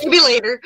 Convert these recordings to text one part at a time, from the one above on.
Maybe later.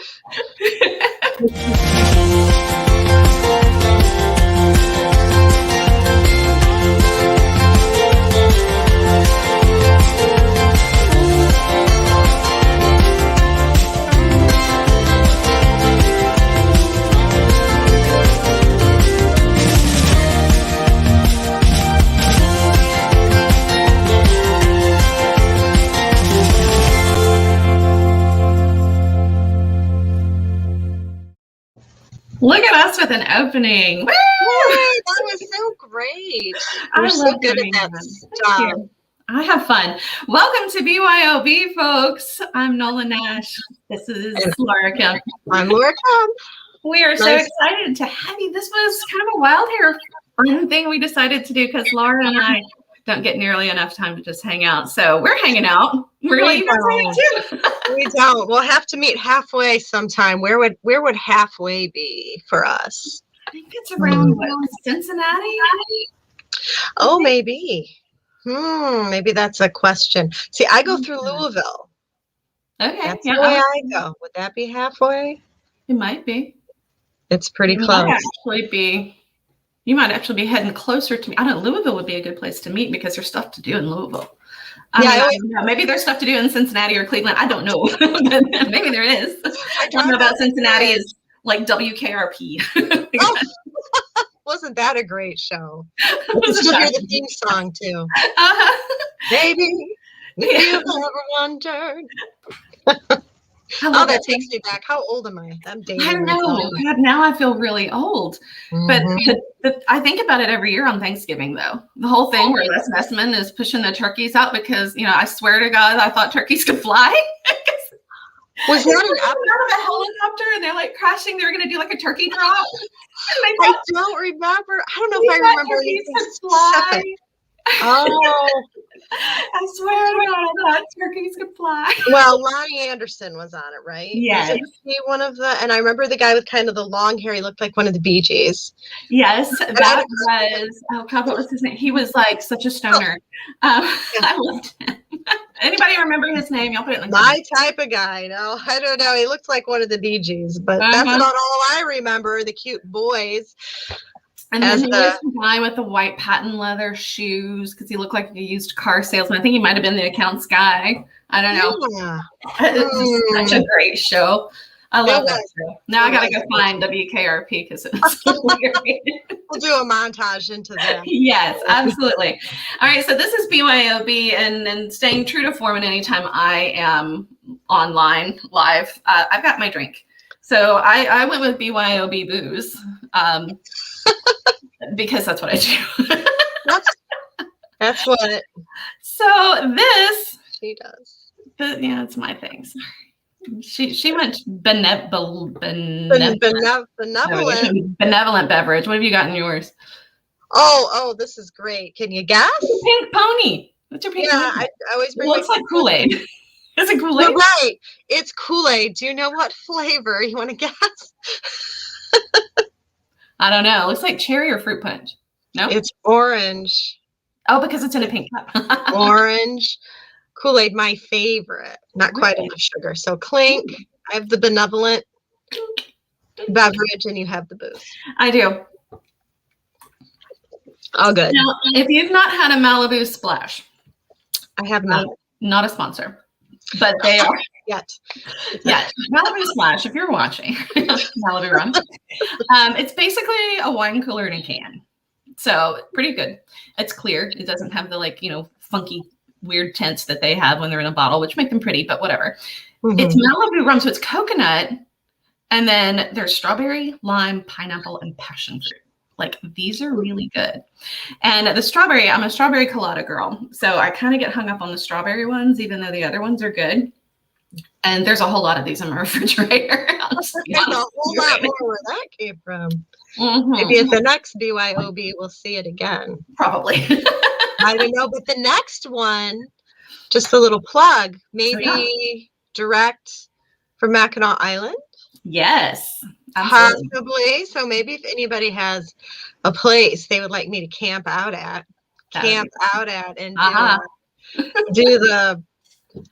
Look at us with an opening. Woo! Yay, that was so great. You're so good at that stuff. I have fun. Welcome to BYOB, folks. I'm Nola Nash. This is Laura Kemp. I'm Laura Kemp. We are so excited to have you. This was kind of a wild hair fun thing we decided to do because Laura and I don't get nearly enough time to just hang out. So we're hanging out. We're going to hang out too. We don't. We'll have to meet halfway sometime. Where would halfway be for us? I think it's around Cincinnati. Oh, maybe. Maybe that's a question. See, I go through Louisville. Okay. That's the way I go. Would that be halfway? It might be. It's pretty close. You might actually be heading closer to me. I don't know. Louisville would be a good place to meet because there's stuff to do in Louisville. I don't know. Maybe there's stuff to do in Cincinnati or Cleveland. I don't know. Maybe there is. I don't know about Cincinnati is like WKRP. Wasn't that a great show? I still hear the theme song too. Baby, if you've ever wondered. That takes me back. How old am I? I'm dating. I know. God, now I feel really old. But I think about it every year on Thanksgiving, though. The whole thing where Les Nessman is pushing the turkeys out because, I swear to God, I thought turkeys could fly. Was that an out of a helicopter and they're like crashing? They were going to do like a turkey drop. I don't remember. I don't know if I remember anything specific. Oh, I swear to God, I thought turkeys could fly. Well, Lonnie Anderson was on it, right? Yes. Was he one of the, and I remember the guy with kind of the long hair. He looked like one of the Bee Gees. Yes, that was, oh God, what was his name? He was like such a stoner. I loved him. Anybody remember his name? Y'all put it in the My type of guy. No, I don't know. He looked like one of the Bee Gees, but that's about all I remember. The cute boys. And then there was the guy with the white patent leather shoes because he looked like a used car salesman. I think he might have been the accounts guy. I don't know. Yeah. It's such a great show. I love that show. Now I got to go find WKRP because it's weird. We'll do a montage into that. Yes, absolutely. All right, so this is BYOB and staying true to form. And anytime I am online live, I've got my drink. So I went with BYOB booze. Because that's what I do. That's what. So this she does. It's my thing. Sorry. She went benevolent beverage. What have you got in yours? Oh, this is great. Can you guess? Pink pony. What's your pink pony? I always bring. It looks like Kool-Aid. Is it Kool-Aid? You're right. It's Kool-Aid. Do you know what flavor? You want to guess? I don't know. It looks like cherry or fruit punch. No? It's orange. Oh, because it's in a pink cup. Orange. Kool-Aid, my favorite. Not quite enough sugar. So clink. I have the benevolent beverage and you have the booze. I do. All good. Now, if you've not had a Malibu Splash. I have not. Not a sponsor. But they are. Yet. Yeah, Malibu Splash, if you're watching, Malibu Rum. It's basically a wine cooler in a can. So pretty good. It's clear. It doesn't have the funky weird tints that they have when they're in a bottle, which make them pretty, but whatever. It's Malibu Rum, so it's coconut. And then there's strawberry, lime, pineapple, and passion fruit. These are really good. And the strawberry, I'm a strawberry colada girl. So I kind of get hung up on the strawberry ones, even though the other ones are good. And there's a whole lot of these in my refrigerator. There's a whole lot more where that came from. Maybe at the next BYOB, we'll see it again. Probably. I don't know. But the next one, just a little plug, maybe direct from Mackinac Island. Yes. Absolutely. Possibly. So maybe if anybody has a place they would like me to camp out at and do the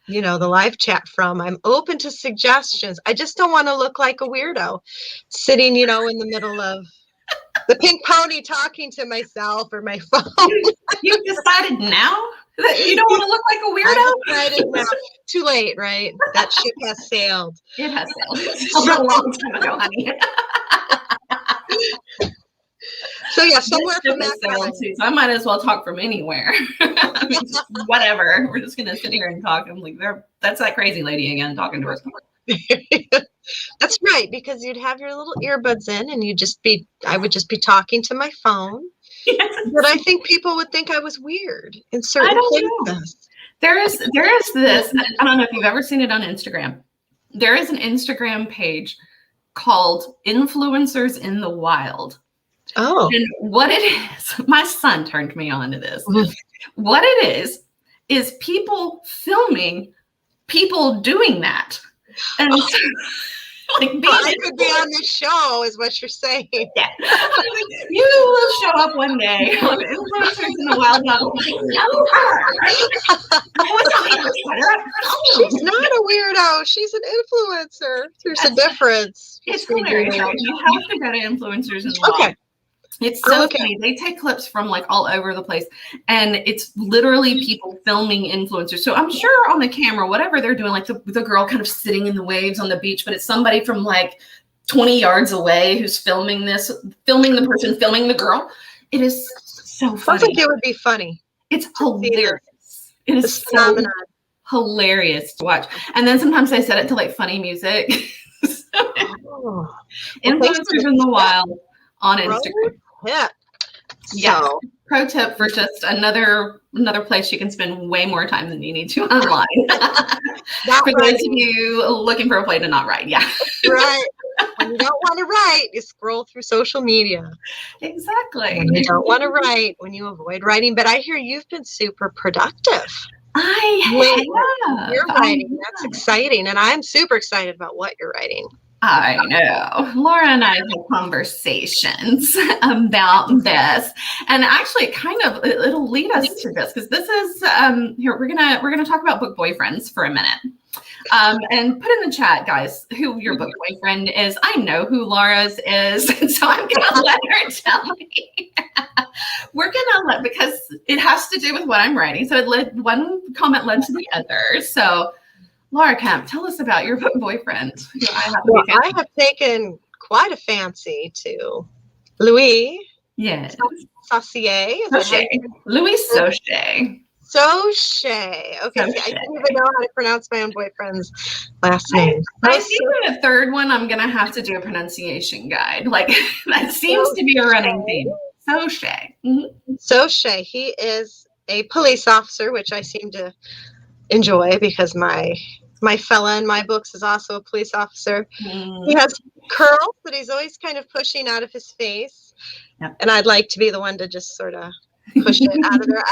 the live chat from. I'm open to suggestions. I just don't want to look like a weirdo sitting, in the middle of the pink pony talking to myself or my phone. You've decided now that you don't want to look like a weirdo? I've decided now. Too late, right? That ship has sailed. It has sailed. It's sailed a long time ago, honey. So yeah, somewhere from that too, so I might as well talk from anywhere. I mean, whatever. We're just gonna sit here and talk. I'm like, that's that crazy lady again talking to us. That's right, because you'd have your little earbuds in and I would just be talking to my phone. Yes. But I think people would think I was weird in certain places. There is this, I don't know if you've ever seen it on Instagram. There is an Instagram page called Influencers in the Wild. Oh. And what it is, my son turned me on to this. Mm-hmm. What it is people filming people doing that. And so, I could be on this show, is what you're saying. Yeah. You will show up one day on Influencers in the Wild. She's not a weirdo. She's an influencer. There's a difference. It's hilarious. You have to go to Influencers in the Wild. Okay. It's so funny. They take clips from all over the place, and it's literally people filming influencers. So I'm sure on the camera, whatever they're doing, the girl kind of sitting in the waves on the beach, but it's somebody from 20 yards away who's filming the person filming the girl. It is so funny. I think it would be funny. It's hilarious. It is so hilarious to watch. And then sometimes they set it to funny music. Influencers in the Wild on Instagram. Yeah. Yeah. Pro tip for just another place you can spend way more time than you need to online. For those of you looking for a play to not write. Yeah. Right. When you don't want to write, you scroll through social media. Exactly. When you don't want to write, when you avoid writing. But I hear you've been super productive. I have. You're writing. That's exciting. And I'm super excited about what you're writing. I know. Laura and I have conversations about this, and actually, it'll lead us to this because this is here. We're gonna talk about book boyfriends for a minute, and put in the chat, guys, who your book boyfriend is. I know who Laura's is, so I'm gonna let her tell me. We're gonna because it has to do with what I'm writing. So one comment led to the other. So. Laura Kemp, tell us about your boyfriend. I have taken quite a fancy to Louis. Yes. Saucier. Louis Saucier. Saucier. Okay. I didn't even know how to pronounce my own boyfriend's last name. I think in the third one, I'm going to have to do a pronunciation guide. That seems to be a running theme. Saucier. Mm-hmm. Saucier. He is a police officer, which I seem to enjoy because my fella in my books is also a police officer. He has curls that he's always kind of pushing out of his face. Yep. And I'd like to be the one to just sort of push it out of there.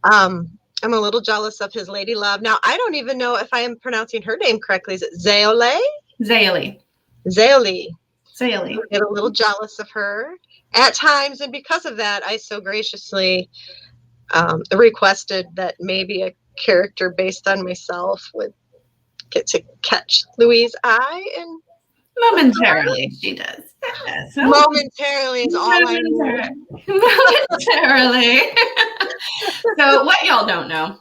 I'm a little jealous of his lady love. Now, I don't even know if I am pronouncing her name correctly. Is it Zéolie? Zéolie. I get a little jealous of her at times. And because of that, I so graciously requested that maybe a character based on myself would get to catch Louise' eye, and momentarily she does. Yeah, so momentarily is all I need. Momentarily. So what y'all don't know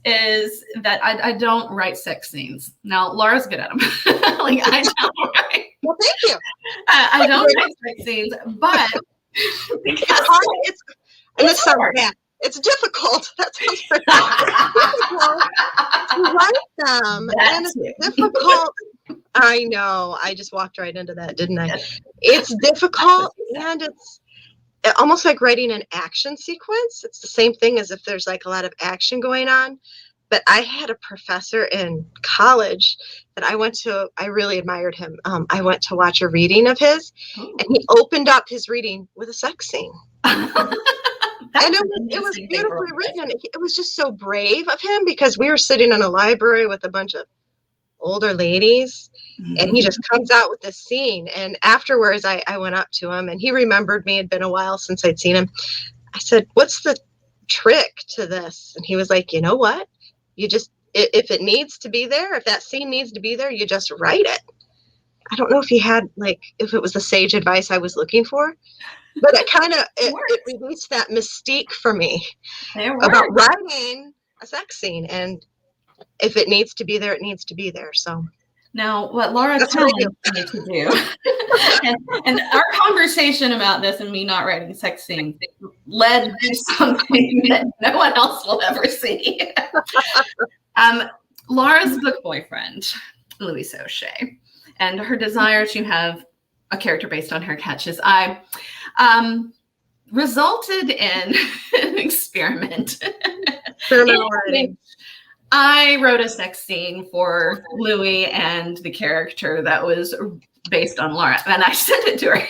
is that I don't write sex scenes. Now Laura's good at them. I don't write. Well, thank you. I don't write sex scenes, but it's hard. It's hard. Yeah. It's difficult. That sounds pretty difficult to write them. And it's difficult. I know. I just walked right into that, didn't I? It's difficult, and it's almost like writing an action sequence. It's the same thing as if there's a lot of action going on. But I had a professor in college that I really admired him. I went to watch a reading of his, and he opened up his reading with a sex scene. And it was beautifully written, and it was just so brave of him because we were sitting in a library with a bunch of older ladies, and he just comes out with this scene. And afterwards, I went up to him, and he remembered me. It'd been a while since I'd seen him. I said, "What's the trick to this?" And he was like, "You know what? You just if it needs to be there, if that scene needs to be there, you just write it. I don't know if he had, like, if it was the sage advice I was looking for, but it kind of, it released that mystique for me about writing a sex scene. And if it needs to be there, it needs to be there. So now what Laura tells me to do, and our conversation about this and me not writing sex scenes led to something that no one else will ever see. Laura's book boyfriend, Louis O'Shea, and her desire to have a character based on her catches eye resulted in an experiment. I wrote a sex scene for Louis and the character that was based on Laura, and I sent it to her.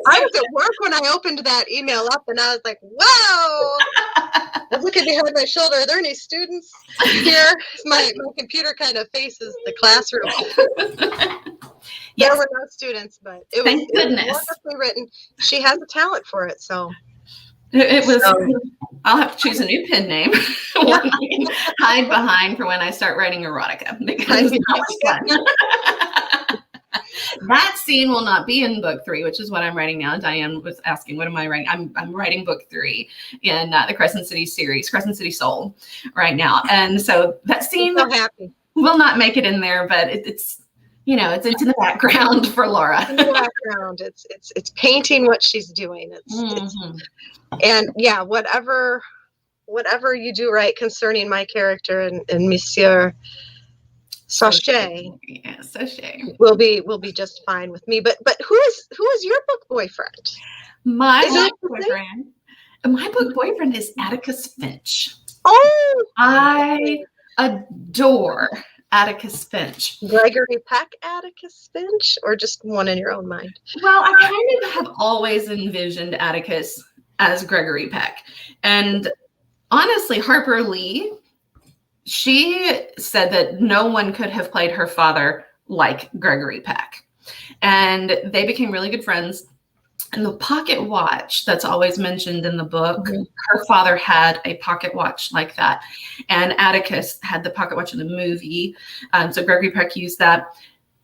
I was at work when I opened that email up, and I was like, "Whoa!" I was looking behind my shoulder. Are there any students here? My computer kind of faces the classroom. Yes. There were no students, but it was wonderfully written. She has a talent for it, so. It was. I'll have to choose a new pen name. One I can hide behind for when I start writing erotica, because that was fun. That scene will not be in book 3, which is what I'm writing now. Diane was asking, what am I writing? I'm writing book 3 in the Crescent City series, Crescent City Soul, right now. And so that scene will not make it in there, but it's you know, it's in the background for Laura. In the background, it's painting what she's doing. And yeah, whatever you do right concerning my character and Monsieur Sachet, will be just fine with me. But who is your book boyfriend? My book boyfriend is Atticus Finch. Oh, I adore Atticus Finch. Gregory Peck Atticus Finch, or just one in your own mind? Well, I kind of have always envisioned Atticus as Gregory Peck. And honestly, Harper Lee, she said that no one could have played her father like Gregory Peck. And they became really good friends. And the pocket watch that's always mentioned in the book, her father had a pocket watch like that. And Atticus had the pocket watch in the movie. So Gregory Peck used that.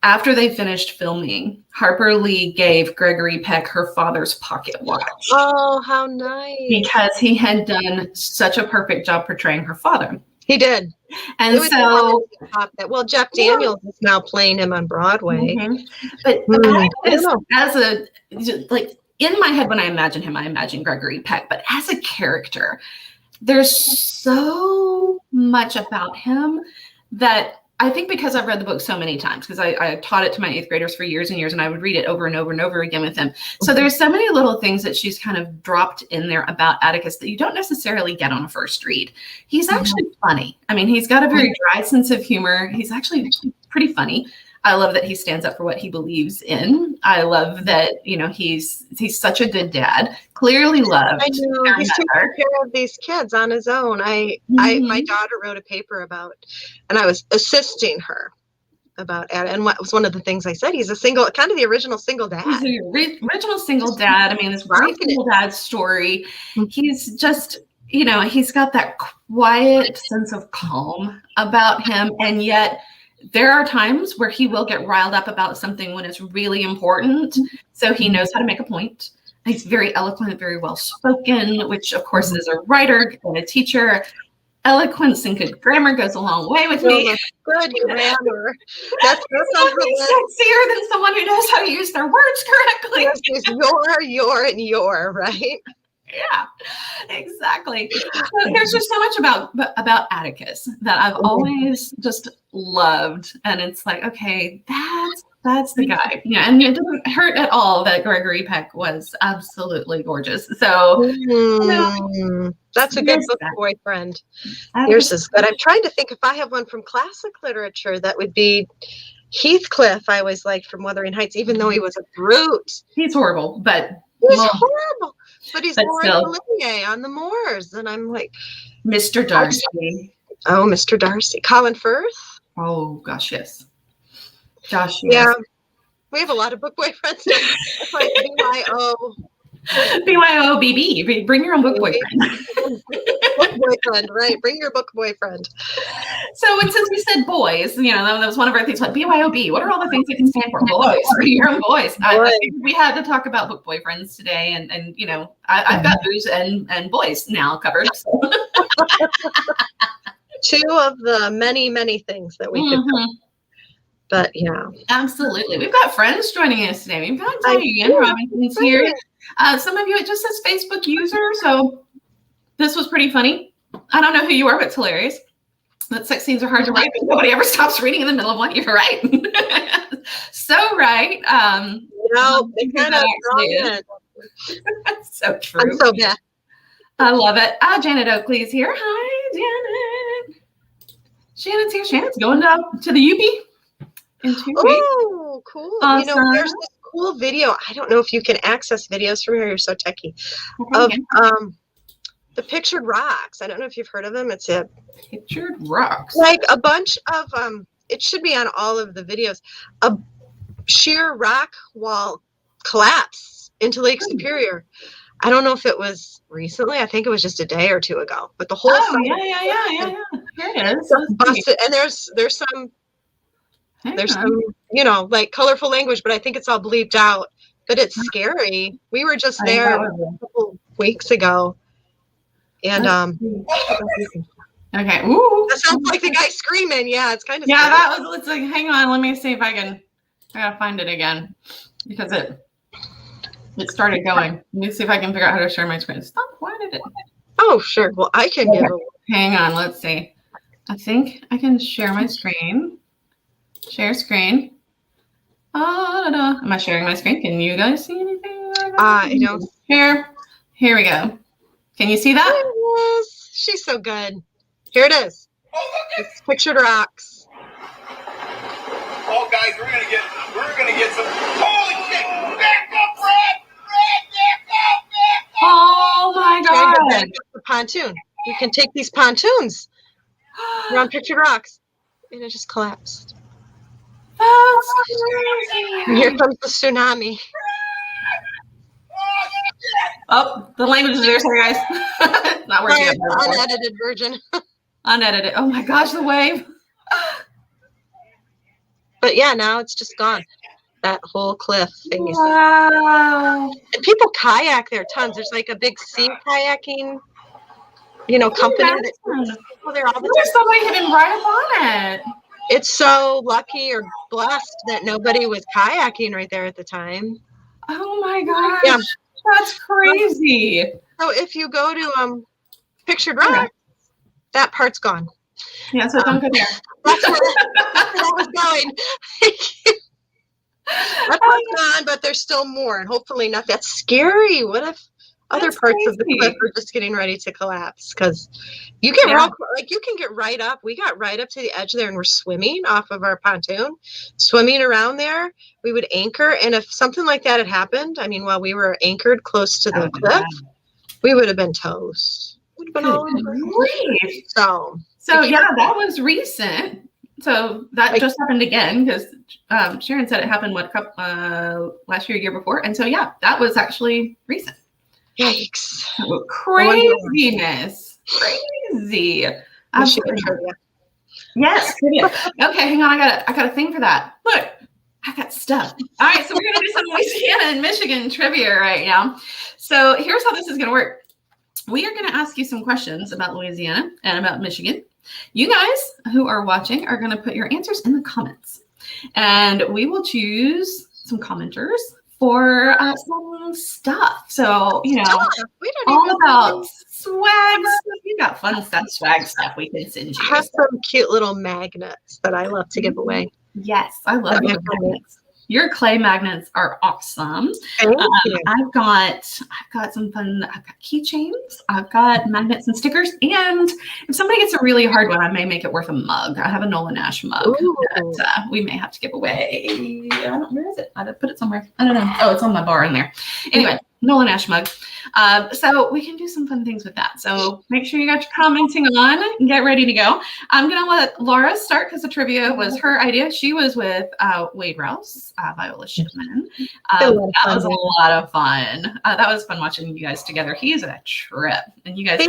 After they finished filming, Harper Lee gave Gregory Peck her father's pocket watch. Oh, how nice. Because he had done such a perfect job portraying her father. He did. And so, well, Jeff Daniels is now playing him on Broadway. But as in my head, when I imagine him, I imagine Gregory Peck. But as a character, there's so much about him that I think, because I've read the book so many times, because I taught it to my 8th graders for years and years, and I would read it over and over and over again with them. So there's so many little things that she's kind of dropped in there about Atticus that you don't necessarily get on a first read. He's actually funny. I mean, he's got a very dry sense of humor. He's actually pretty funny. I love that he stands up for what he believes in. I love that, you know, he's such a good dad. Clearly loved. I know. He's taking care of these kids on his own. My daughter wrote a paper about, and I was assisting her about, and what was one of the things I said, he's kind of the original single dad. He's the original single dad. I mean, this great single dad story. He's just, you know, he's got that quiet sense of calm about him, and yet there are times where he will get riled up about something when it's really important. So he knows how to make a point. He's very eloquent, very well spoken, which of course as a writer and a teacher, eloquence and good grammar goes a long way with me. Good grammar. That's sexier than someone who knows how to use their words correctly. Yes, your, and your, right? Yeah, exactly. So there's just so much about Atticus that I've always just loved, and it's like, okay, that's the guy. Yeah, and it doesn't hurt at all that Gregory Peck was absolutely gorgeous. So that's a good book boyfriend. Yours is good. I'm trying to think if I have one from classic literature that would be Heathcliff. I always liked from Wuthering Heights, even though he was a brute. He's horrible, but he's horrible. But he's Lord Olivier on the moors, and I'm like, Mr. Darcy. Oh, Mr. Darcy. Colin Firth. Oh gosh, yes. Gosh, yes. Yeah, we have a lot of book boyfriends. That's like BYO. BYO BB. Bring your own book boyfriend. Book boyfriend, right? Bring your book boyfriend. So, and since we said boys, that was one of our things. Like BYOB, what are all the things that can stand for? Boys, your own boys. I think we had to talk about book boyfriends today, and I've got booze and boys now covered. So. Two of the many things that we could. But yeah, absolutely. We've got friends joining us today. We've got Diane Robinson's here. Some of you, it just says Facebook user, so this was pretty funny. I don't know who you are, but it's hilarious. That sex scenes are hard to write, but nobody ever stops reading in the middle of one. You're right. So right. No, they kind of so true. I'm so bad. I love it. Janet Oakley's here. Hi, Janet. Shannon's here. Shannon's going to the UP in 2 weeks. Oh, cool. Awesome. There's this cool video. I don't know if you can access videos from here. You're so techie. Of the Pictured Rocks. I don't know if you've heard of them. It's a Pictured Rocks. Like a bunch of it should be on all of the videos. A sheer rock wall collapse into Lake Superior. I don't know if it was recently. I think it was just a day or two ago. But the whole yeah. Here it is. Busted. And there's some like colorful language, but I think it's all bleeped out. But it's scary. We were just there a couple weeks ago. And okay. Ooh. That sounds like the guy screaming. Yeah, it's kind of scary. That was. Let's hang on. Let me see if I gotta find it again because it started going. Let me see if I can figure out how to share my screen. Stop. Why did it? Oh, sure. Well, I can give it. Hang on. Let's see. I think I can share my screen. Share screen. Am I sharing my screen? Can you guys see anything? I don't. Here we go. Can you see that? Yes. She's so good. Here it is. It's Pictured Rocks. Oh, guys, we're gonna get some. Holy shit! Back up, Brad! Back up! Oh my God! Back up the pontoon. You can take these pontoons around Pictured Rocks, and it just collapsed. That's crazy. And here comes the tsunami. Oh, the language is there, sorry guys. Not working. Unedited version. Unedited. Oh my gosh, the wave. But yeah, now it's just gone. That whole cliff thing. Wow. And people kayak there tons. There's like a big sea kayaking, company. There's somebody hitting right up on it. It's so lucky or blessed that nobody was kayaking right there at the time. Oh my gosh. Yeah. That's crazy. So if you go to Pictured Rocks, that part's gone. Yeah, so don't go there. That's where I was going. That part's gone, but there's still more, and hopefully not. That's scary. What if other parts of the cliff are just getting ready to collapse? Because you get you can get right up. We got right up to the edge there, and we're swimming off of our pontoon, swimming around there. We would anchor, and if something like that had happened, while we were anchored close to the cliff, we would have been toast. Would have been all over. So yeah, that was recent. So that just happened again because Sharon said it happened last year before, and so yeah, that was actually recent. Yikes! Craziness, crazy. Yes. Okay, hang on. I got a thing for that. Look, I got stuff. All right, so we're gonna do some Louisiana and Michigan trivia right now. So here's how this is gonna work. We are gonna ask you some questions about Louisiana and about Michigan. You guys who are watching are going to put your answers in the comments, and we will choose some commenters for some stuff. So, all about swag stuff. You got fun stuff, swag stuff we can send you. I have some cute little magnets that I love to give away. Yes, I love magnets. Your clay magnets are awesome. I've got some fun. I've got keychains. I've got magnets and stickers. And if somebody gets a really hard one, I may make it worth a mug. I have a Nola and mug that we may have to give away. Where is it? I put it somewhere. I don't know. Oh, it's on my bar in there. Anyway, Nolan Ash mug. So we can do some fun things with that. So make sure you got your commenting on and get ready to go. I'm going to let Laura start because the trivia was her idea. She was with Wade Rouse, Viola Shipman. That was a lot of fun. That was fun watching you guys together. He's a trip. And you guys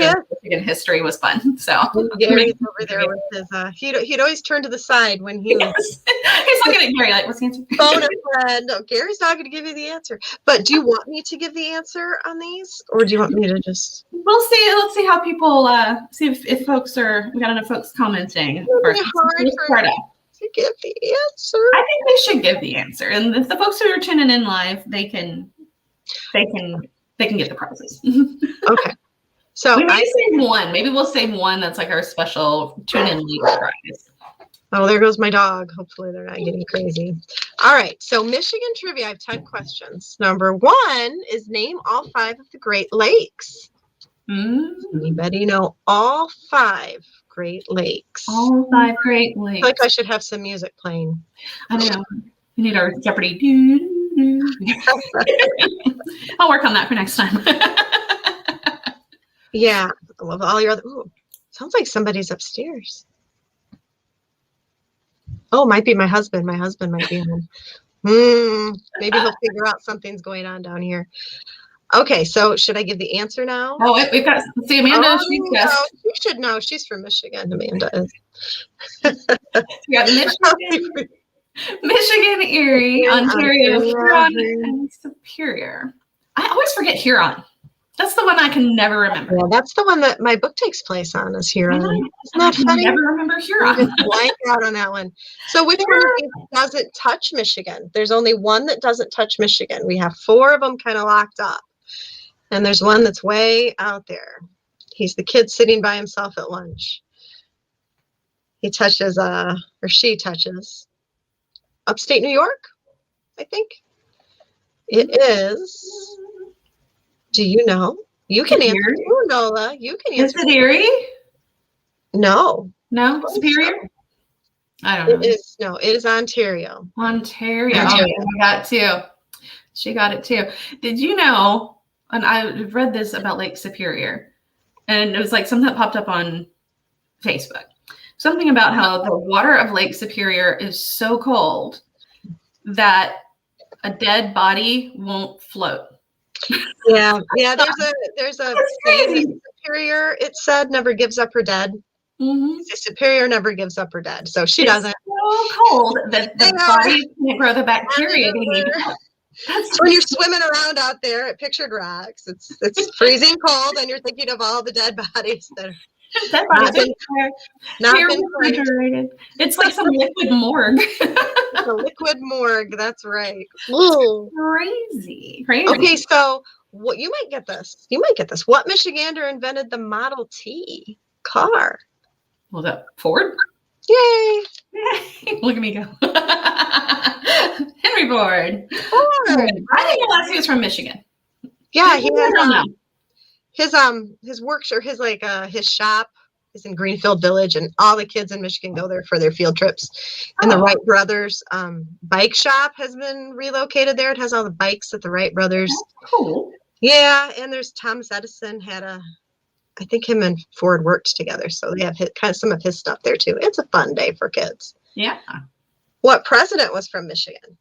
in history was fun. So Gary's over there with his, he'd always turn to the side when he was. He's looking at Gary like, what's the answer? Phone a friend. No, Gary's not going to give you the answer. But do you want me to give the answer on these? Or do you want me to just? We'll see. Let's see how people, see if folks we got enough folks commenting. It's hard for me to give the answer. I think they should give the answer. And if the folks who are tuning in live, they can get the prizes. Okay. So we may save one. Maybe we'll save one that's like our special tune in later prize. Oh, there goes my dog. Hopefully they're not getting crazy. All right. So Michigan trivia, I have 10 questions. Number 1 is name all 5 of the Great Lakes. Anybody know all 5 Great Lakes? All 5 Great Lakes. I feel like I should have some music playing. I know. We need our Jeopardy. I'll work on that for next time. Yeah. I love all your other. Ooh, sounds like somebody's upstairs. Oh, might be my husband. My husband might be home. Maybe he'll figure out something's going on down here. Okay, so should I give the answer now? Oh, we've got Amanda. She should know. She's from Michigan. Amanda is. We got Michigan, Erie, Ontario, Huron, and Superior. I always forget Huron. That's the one I can never remember. Yeah, that's the one that my book takes place on, is Huron. Isn't that funny? I never remember Huron. Blank out on that one. So which one of these doesn't touch Michigan? There's only one that doesn't touch Michigan. We have 4 of them kind of locked up. And there's one that's way out there. He's the kid sitting by himself at lunch. He touches, or she touches, upstate New York, I think. It is. Do you know? You can answer too, Nola. You can answer. Is it Erie? No. No? Superior? I don't know. It is Ontario. Ontario. Oh, she got it too. Did you know, and I read this about Lake Superior, and it was like something that popped up on Facebook. Something about how the water of Lake Superior is so cold that a dead body won't float. Yeah. There's a saying, Superior, it said, never gives up her dead. Superior never gives up her dead. So she doesn't. So cold that the body can't grow the bacteria they need. That's when you're swimming around out there at Pictured Rocks. It's freezing cold, and you're thinking of all the dead bodies that not been refrigerated. It's like some liquid morgue. It's a liquid morgue. That's right. Ooh. Crazy. Okay, so what you might get this. What Michigander invented the Model T car? Was that Ford? Yay! Look at me go. Henry Ford. I didn't know he was from Michigan. Yeah, he has his works or his shop is in Greenfield Village, and all the kids in Michigan go there for their field trips. And the Wright Brothers bike shop has been relocated there. It has all the bikes that the Wright Brothers. That's cool. Yeah, and there's Thomas Edison I think him and Ford worked together, so they have kind of some of his stuff there too. It's a fun day for kids. Yeah. What president was from Michigan?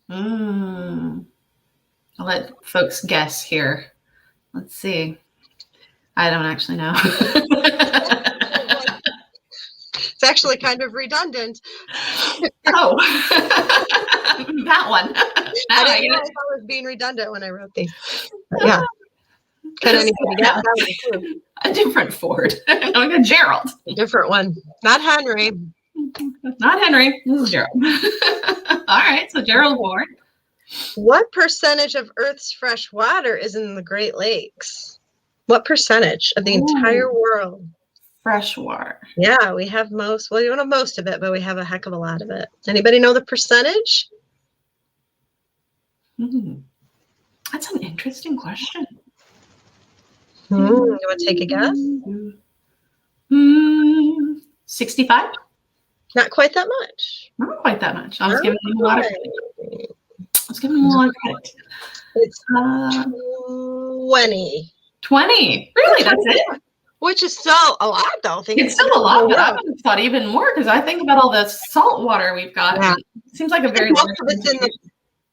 I'll let folks guess here. Let's see. I don't actually know. It's actually kind of redundant. Oh, that one. I didn't know if I was being redundant when I wrote these. But yeah. Can anybody guess? A different Ford. Like a Gerald. A different one. Not Henry. Not Henry. This is Gerald. All right. So Gerald Ford. What percentage of Earth's fresh water is in the Great Lakes? What percentage of the entire world? Fresh water. Yeah, we have most. Well, you don't have most of it, but we have a heck of a lot of it. Anybody know the percentage? That's an interesting question. You want to take a guess? 65? Not quite that much. Not quite that much. I was giving them a lot of credit. It's 20. 20. Really? That's it? Which is so a lot, though. I think It's still a lot, but I would have thought even more because I think about all the salt water we've got. Yeah. It seems like a very most large of it's in the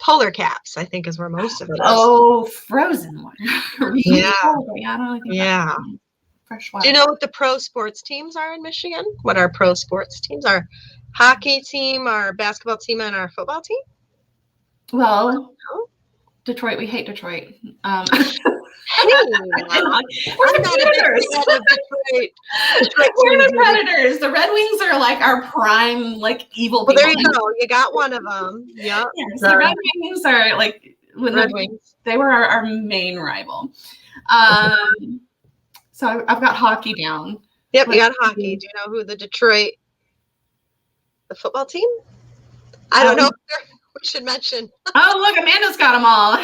polar caps, I think, is where most of it is. Oh, frozen water. Really Yeah. cold. Yeah, I don't really think Yeah. fresh water. Do you know what the pro sports teams are in Michigan? What our pro sports teams are? Hockey team, our basketball team, and our football team? Well, Detroit, we hate Detroit. Hey, We're the Predators. We're the Predators. The Red Wings are like our prime, like evil people. Well, there you go. You got one of them. Yep. Yes, the Red Wings are like Red Wings. They were our main rival. So I've got hockey down. Yep, you got hockey. Do you know who the football team? I don't know. We should mention. Oh, look, Amanda's got them all.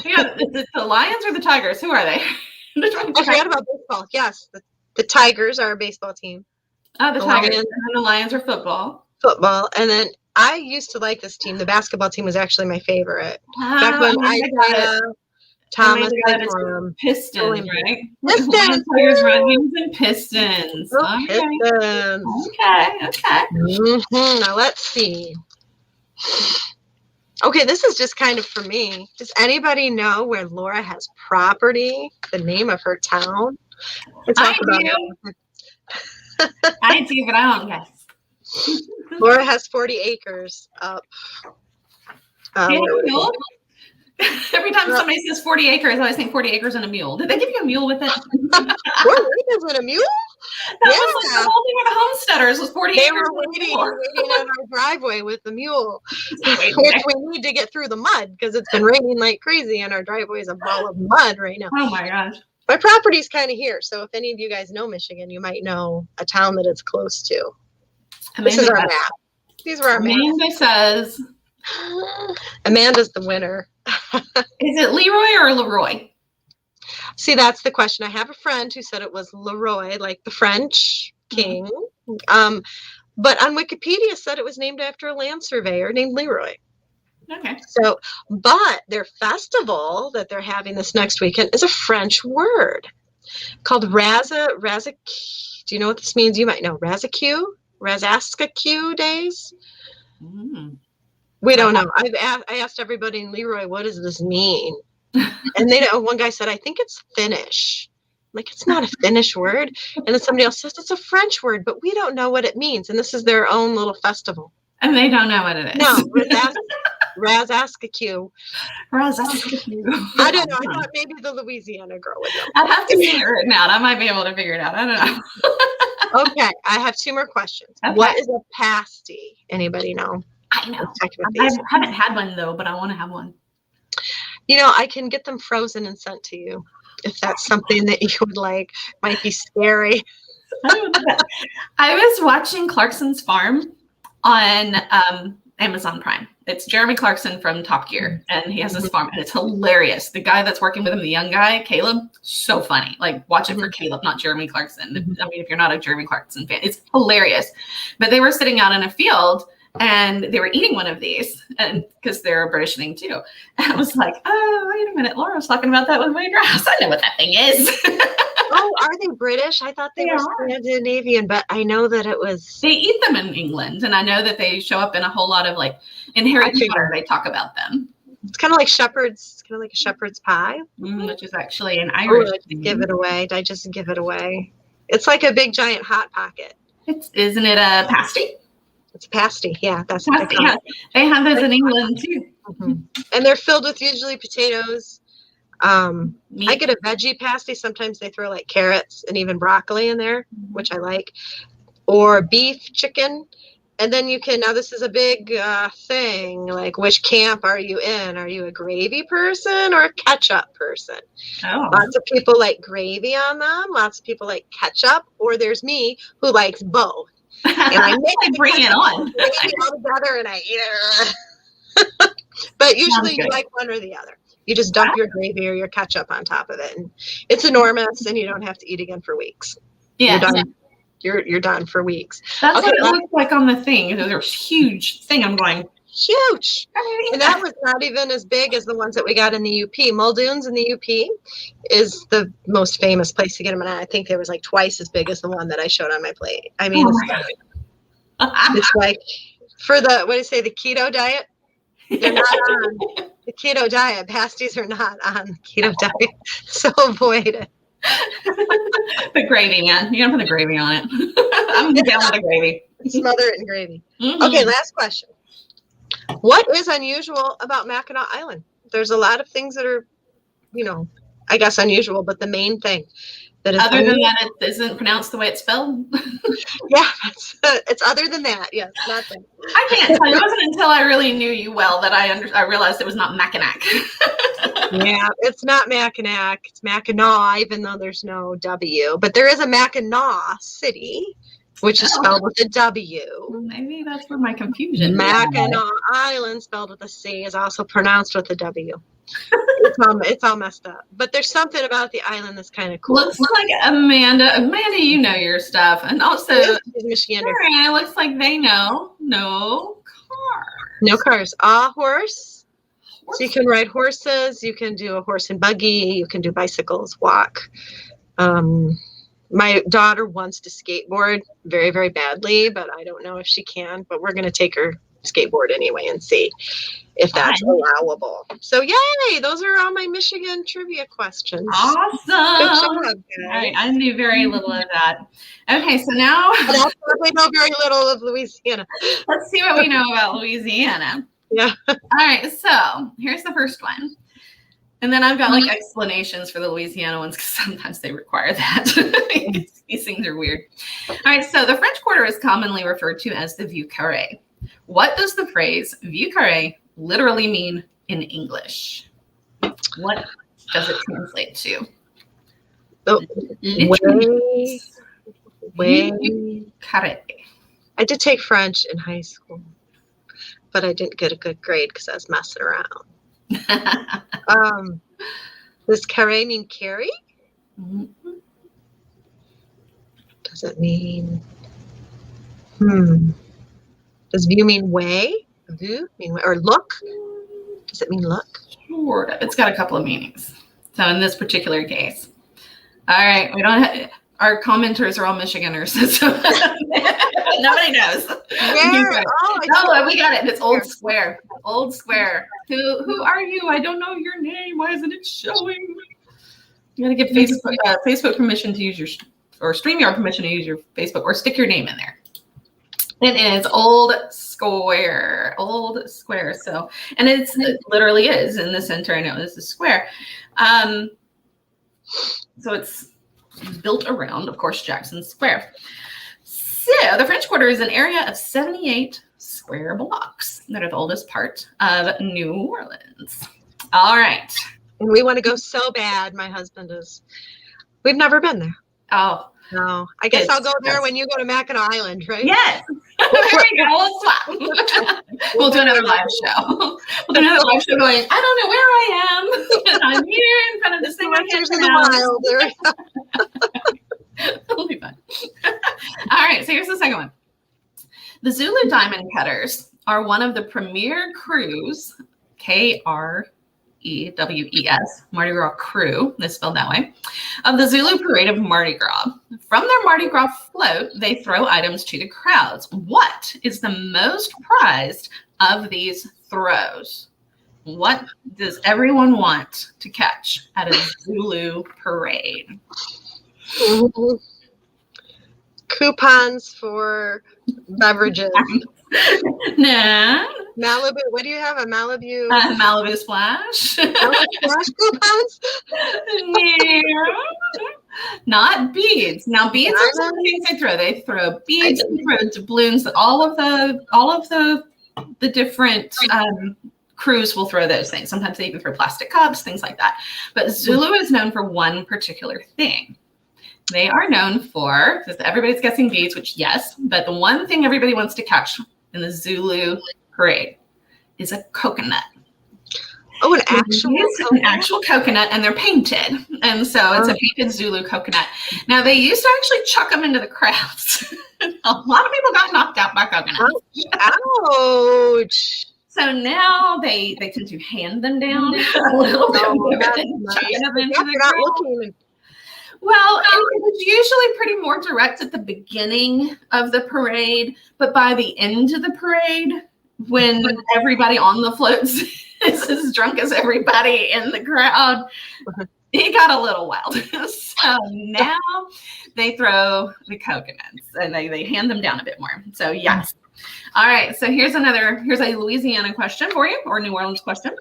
Yeah, is it the Lions or the Tigers? Who are they? I forgot about baseball. Yes, the Tigers are a baseball team. Oh, the Tigers. And then the Lions are football. Football. And then I used to like this team. The basketball team was actually my favorite. Back when Thomas Pistons, right? Pistons. Tigers, Red Wings, and Pistons. Okay. Pistons. Okay. Mm-hmm. Now let's see. Okay, this is just kind of for me. Does anybody know where Laura has property? The name of her town? I do, but I don't guess. Laura has 40 acres up. Every time somebody says 40 acres, I always think 40 acres and a mule. Did they give you a mule with it? 40 acres and a mule? That was like the whole thing with the homesteaders was 40 acres. They were waiting in our driveway with the mule, which we need to get through the mud because it's been raining like crazy and our driveway is a ball of mud right now. Oh my gosh. My property's kind of here, so if any of you guys know Michigan, you might know a town that it's close to. This is our map. These were our maps. Amanda says. Amanda's the winner. Is it Leroy or Leroy? See, that's the question. I have a friend who said it was Leroy, like the French king. But on Wikipedia said it was named after a land surveyor named Leroy. Okay. So, but their festival that they're having this next weekend is a French word called Razac. Do you know what this means? You might know. Razaskakyu days. We don't know. I asked everybody in Leroy, what does this mean? And one guy said, I think it's Finnish. I'm like, it's not a Finnish word. And then somebody else says it's a French word, but we don't know what it means. And this is their own little festival. And they don't know what it is. No, Razaskakyu. I don't know. I thought maybe the Louisiana girl would know. I'd have to figure it out. I might be able to figure it out. I don't know. Okay. I have two more questions. Okay. What is a pasty? Anybody know? I know. I haven't had one, though, but I want to have one. I can get them frozen and sent to you if that's something that you would like. Might be scary. I was watching Clarkson's Farm on Amazon Prime. It's Jeremy Clarkson from Top Gear, and he has this farm, and it's hilarious. The guy that's working with him, the young guy, Caleb, so funny. Like, watch it for Caleb, not Jeremy Clarkson. I mean, if you're not a Jeremy Clarkson fan, it's hilarious. But they were sitting out in a field, and they were eating one of these, and because they're a British thing too. And I was like, oh, wait a minute, Laura was talking about that with my grass. I know what that thing is. Oh, are they British? I thought they were Scandinavian, but I know that it was. They eat them in England, and I know that they show up in a whole lot of in Harry Potter. They talk about them. It's kind of like shepherd's. It's kind of like a shepherd's pie, which is actually an Irish. Give it away. I just give it away. It's like a big giant hot pocket. Isn't it a pasty? It's a pasty. Yeah, that's pasty. Yeah. They have those in England too, and they're filled with usually potatoes. I get a veggie pasty. Sometimes they throw like carrots and even broccoli in there, which I like, or beef, chicken. And then now this is a big thing, like which camp are you in? Are you a gravy person or a ketchup person? Oh. Lots of people like gravy on them. Lots of people like ketchup, or there's me who likes both. And I bring it on. all together and I eat it. But usually you like one or the other. You just dump your gravy or your ketchup on top of it, and it's enormous, and you don't have to eat again for weeks. Yeah, you're done for weeks. That's what it looks like on the thing. There's a huge thing. I'm going, huge. And that was not even as big as the ones that we got in the UP. Muldoon's in the UP is the most famous place to get them. And I think there was like twice as big as the one that I showed on my plate. I mean, it's like for the, what do you say, the keto diet? They're not on the keto diet. Pasties are not on the keto diet. So avoid it. The gravy, man. You gotta put the gravy on it. I'm down with the gravy. Smother it in gravy. Okay, last question. What is unusual about Mackinac Island? There's a lot of things that are, I guess unusual, but the main thing that is other than that, it isn't pronounced the way it's spelled. Yeah, it's other than that. Yes, nothing. I can't tell you. It wasn't until I really knew you well that I realized it was not Mackinac. Yeah, it's not Mackinac. It's Mackinac, even though there's no W. But there is a Mackinac City, which is spelled with a W. Maybe that's where my confusion is. Mackinac Island, spelled with a C, is also pronounced with a W. It's all messed up. But there's something about the island that's kind of cool. Looks like Amanda, you know your stuff. And also, Michigan. It looks like they know no cars. No cars. Horse. So you can ride horses. You can do a horse and buggy. You can do bicycles, walk. My daughter wants to skateboard very, very badly, but I don't know if she can. But we're going to take her skateboard anyway and see if that's allowable. So yay, those are all my Michigan trivia questions. Awesome. Good job, guys. I knew very little of that. Okay, so now I probably know very little of Louisiana. Let's see what we know about Louisiana. Yeah. All right, so here's the first one. And then I've got like explanations for the Louisiana ones because sometimes they require that. These things are weird. All right, so the French Quarter is commonly referred to as the Vieux Carré. What does the phrase Vieux Carré literally mean in English? What does it translate to? Vieux Carré. I did take French in high school, but I didn't get a good grade because I was messing around. Does carré mean carry? Does it mean does view mean way? View mean way, or look? Does it mean look? Sort of. It's got a couple of meanings. So in this particular case. All right, we don't have, our commenters are all Michiganders, so nobody knows. Yeah. Oh, we got it. It's Old Square. Old Square. Who are you? I don't know your name. Why isn't it showing? You got to give Facebook permission to use your, or StreamYard permission to use your Facebook, or stick your name in there. It is Old Square. Old Square. So, and it literally is in the center. I know this is square. So it's built around, of course, Jackson Square. So the French Quarter is an area of 78 square blocks that are the oldest part of New Orleans. All right. And we want to go so bad. My husband is. We've never been there. Oh. No. I guess I'll go there when you go to Mackinac Island, right? Yes. There we go. We'll swap. We'll do another live show. We'll do another live show going, I don't know where I am. And I'm here in front of this thing. In the wild. It'll be fun. All right. So here's the second one. The Zulu Diamond Cutters are one of the premier crews, KREWES, Mardi Gras crew, that's spelled that way, of the Zulu Parade of Mardi Gras. From their Mardi Gras float, they throw items to the crowds. What is the most prized of these throws? What does everyone want to catch at a Zulu parade? Coupons for beverages. Nah. Malibu. What do you have? A Malibu? Malibu Splash. Malibu Splash coupons? Yeah. Not beads. Now beads are some of the things they throw. They throw beads, they throw doubloons. All of the different crews will throw those things. Sometimes they even throw plastic cups, things like that. But Zulu is known for one particular thing. They are known for, because everybody's guessing beads, which yes, but the one thing everybody wants to catch in the Zulu parade is a coconut. Oh, an actual coconut, and they're painted. And so it's a painted Zulu coconut. Now, they used to actually chuck them into the crowds. A lot of people got knocked out by coconuts. Ouch. So now they tend to hand them down a little bit more than chucking them into the ground. Well, it was usually pretty more direct at the beginning of the parade, but by the end of the parade, when everybody on the floats is as drunk as everybody in the crowd, it got a little wild. So now they throw the coconuts and they hand them down a bit more. So yes. All right. So here's a Louisiana question for you, or New Orleans question.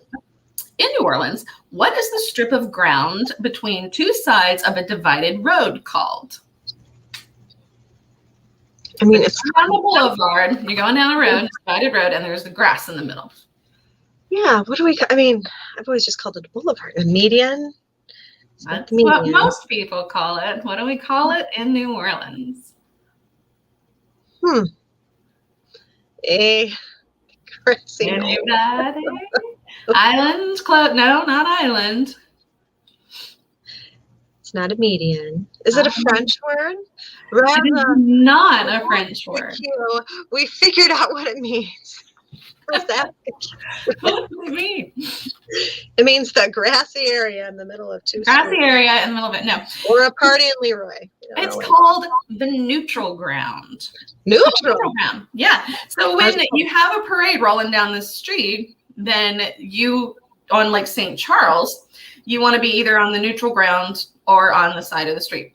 In New Orleans, what is the strip of ground between two sides of a divided road called? I mean, it's on the boulevard. You're going down a road, divided road, and there's the grass in the middle. Yeah. What do we? I mean, I've always just called it a boulevard. A median. That's what most people call it. What do we call it in New Orleans? A crazy. Anybody? Island? No, not island. It's not a median. Is it a French word? It is not a French word. Thank you. We figured out what it means. What does it mean? It means the grassy area in the middle of two grassy streets. area in the middle of it. No. Or a party in Leroy. It's called the neutral ground. Neutral ground. Yeah. So when you have a parade rolling down the street, then you, on like St. Charles, you want to be either on the neutral ground or on the side of the street.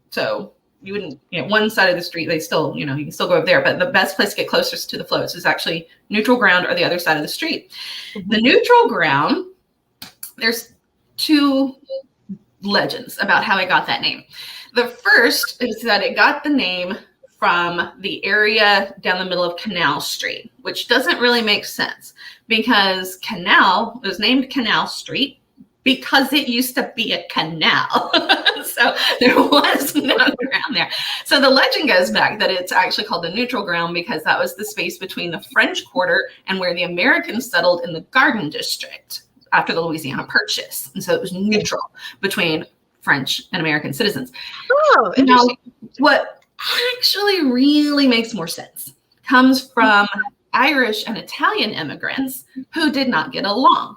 So you wouldn't, one side of the street, they still, you can still go over there, but the best place to get closest to the floats is actually neutral ground or the other side of the street. Mm-hmm. The neutral ground, there's two legends about how it got that name. The first is that it got the name from the area down the middle of Canal Street, which doesn't really make sense because Canal was named Canal Street because it used to be a canal. So there was no ground there. So the legend goes back that it's actually called the neutral ground because that was the space between the French Quarter and where the Americans settled in the Garden District after the Louisiana Purchase. And so it was neutral between French and American citizens. Oh, now, what actually really makes more sense comes from Irish and Italian immigrants who did not get along.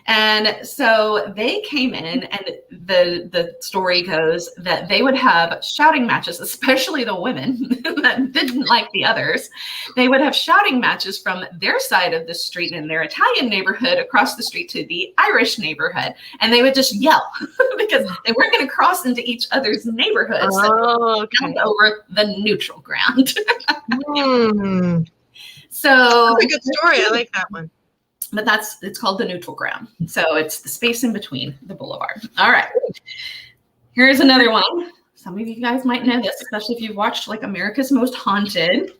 And so they came in, and the story goes that they would have shouting matches, especially the women that didn't like the others. They would have shouting matches from their side of the street in their Italian neighborhood across the street to the Irish neighborhood. And they would just yell because they weren't going to cross into each other's neighborhoods. Over the neutral ground. So that's a good story. I like that one. But it's called the neutral ground. So it's the space in between the boulevard. All right. Here's another one. Some of you guys might know this, especially if you've watched like America's Most Haunted.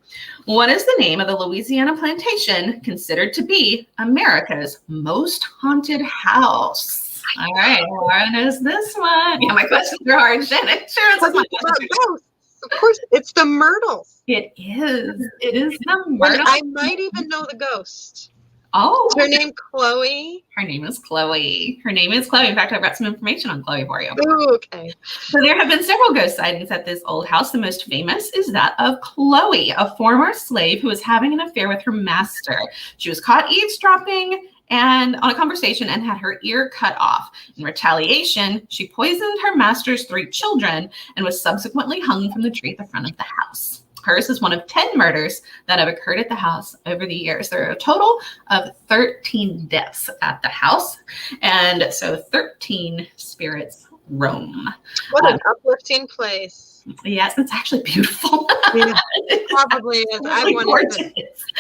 What is the name of the Louisiana plantation considered to be America's most haunted house? All right. Laura knows this one. Yeah, my questions are hard. Shannon, sure. Of course, it's the Myrtles. It is. It is the Myrtles. I might even know the ghost. Oh, is her name Chloe? Her name is Chloe. In fact, I've got some information on Chloe for you. Ooh, okay. So there have been several ghost sightings at this old house. The most famous is that of Chloe, a former slave who was having an affair with her master. She was caught eavesdropping and on a conversation and had her ear cut off. In retaliation, she poisoned her master's 3 children and was subsequently hung from the tree at the front of the house. Hers is one of 10 murders that have occurred at the house over the years. There are a total of 13 deaths at the house. And so 13 spirits roam. What an uplifting place. Yes, it's actually beautiful. Yeah, it probably is. I wanted to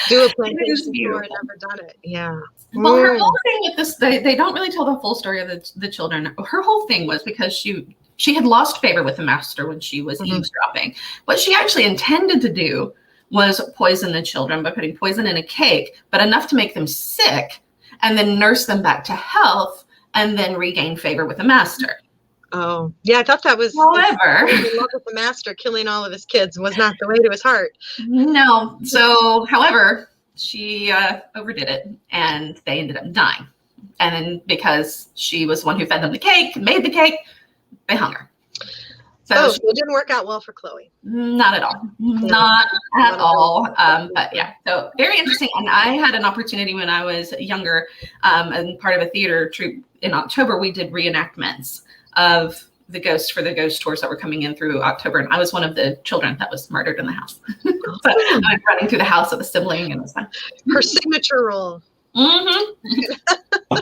do a plantation tour and never done it. Yeah. Well, her whole thing with this, they don't really tell the full story of the children. Her whole thing was because she had lost favor with the master when she was eavesdropping. What she actually intended to do was poison the children by putting poison in a cake, but enough to make them sick and then nurse them back to health and then regain favor with the master. Oh, yeah. I thought that was, however, in love with the master killing all of his kids was not the way to his heart. No. So, however, she overdid it and they ended up dying. And then because she was the one who fed them the cake, made the cake, they hung her. So it didn't work out well for Chloe. not at all. Not at all. But yeah, so very interesting. And I had an opportunity when I was younger, and part of a theater troupe in October, we did reenactments of the ghosts for the ghost tours that were coming in through October. And I was one of the children that was murdered in the house. So I was running through the house of a sibling, and it was fun. Her signature role. Mm-hmm.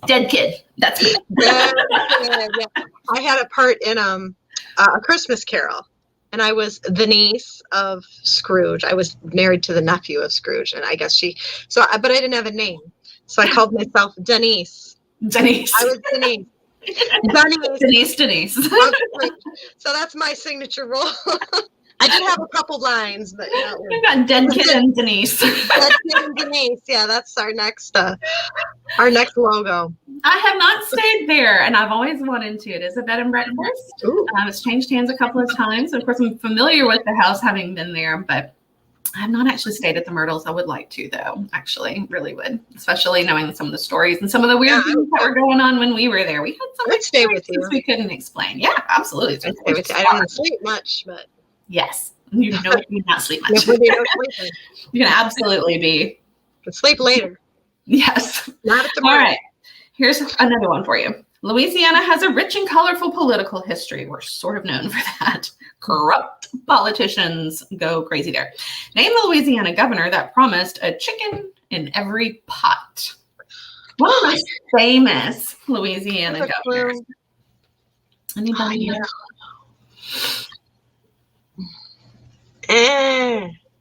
Dead kid. That's me. Yeah. I had a part in A Christmas Carol, and I was the niece of Scrooge. I was married to the nephew of Scrooge, and I guess but I didn't have a name, so I called myself Denise. Denise. I was Denise. Denise. So that's my signature role. I did have a couple lines, but We've got Dead Kid and Denise. Dead Kid and Denise. Yeah, that's our next logo. I have not stayed there, and I've always wanted to. It is a bed and breakfast. It's changed hands a couple of times. Of course, I'm familiar with the house, having been there, but I have not actually stayed at the Myrtles. I would like to, though. Actually, really would, especially knowing some of the stories and some of the weird things that were going on when we were there. We had some experiences we couldn't explain. Yeah, absolutely. I'd stay with you. I don't sleep much, but yes, you know you not sleep much. You can absolutely be. Sleep later. Yes. Not at the All right. Here's another one for you. Louisiana has a rich and colorful political history. We're sort of known for that. Corrupt politicians go crazy there. Name the Louisiana governor that promised a chicken in every pot. One of the most famous Louisiana governors. Anybody know?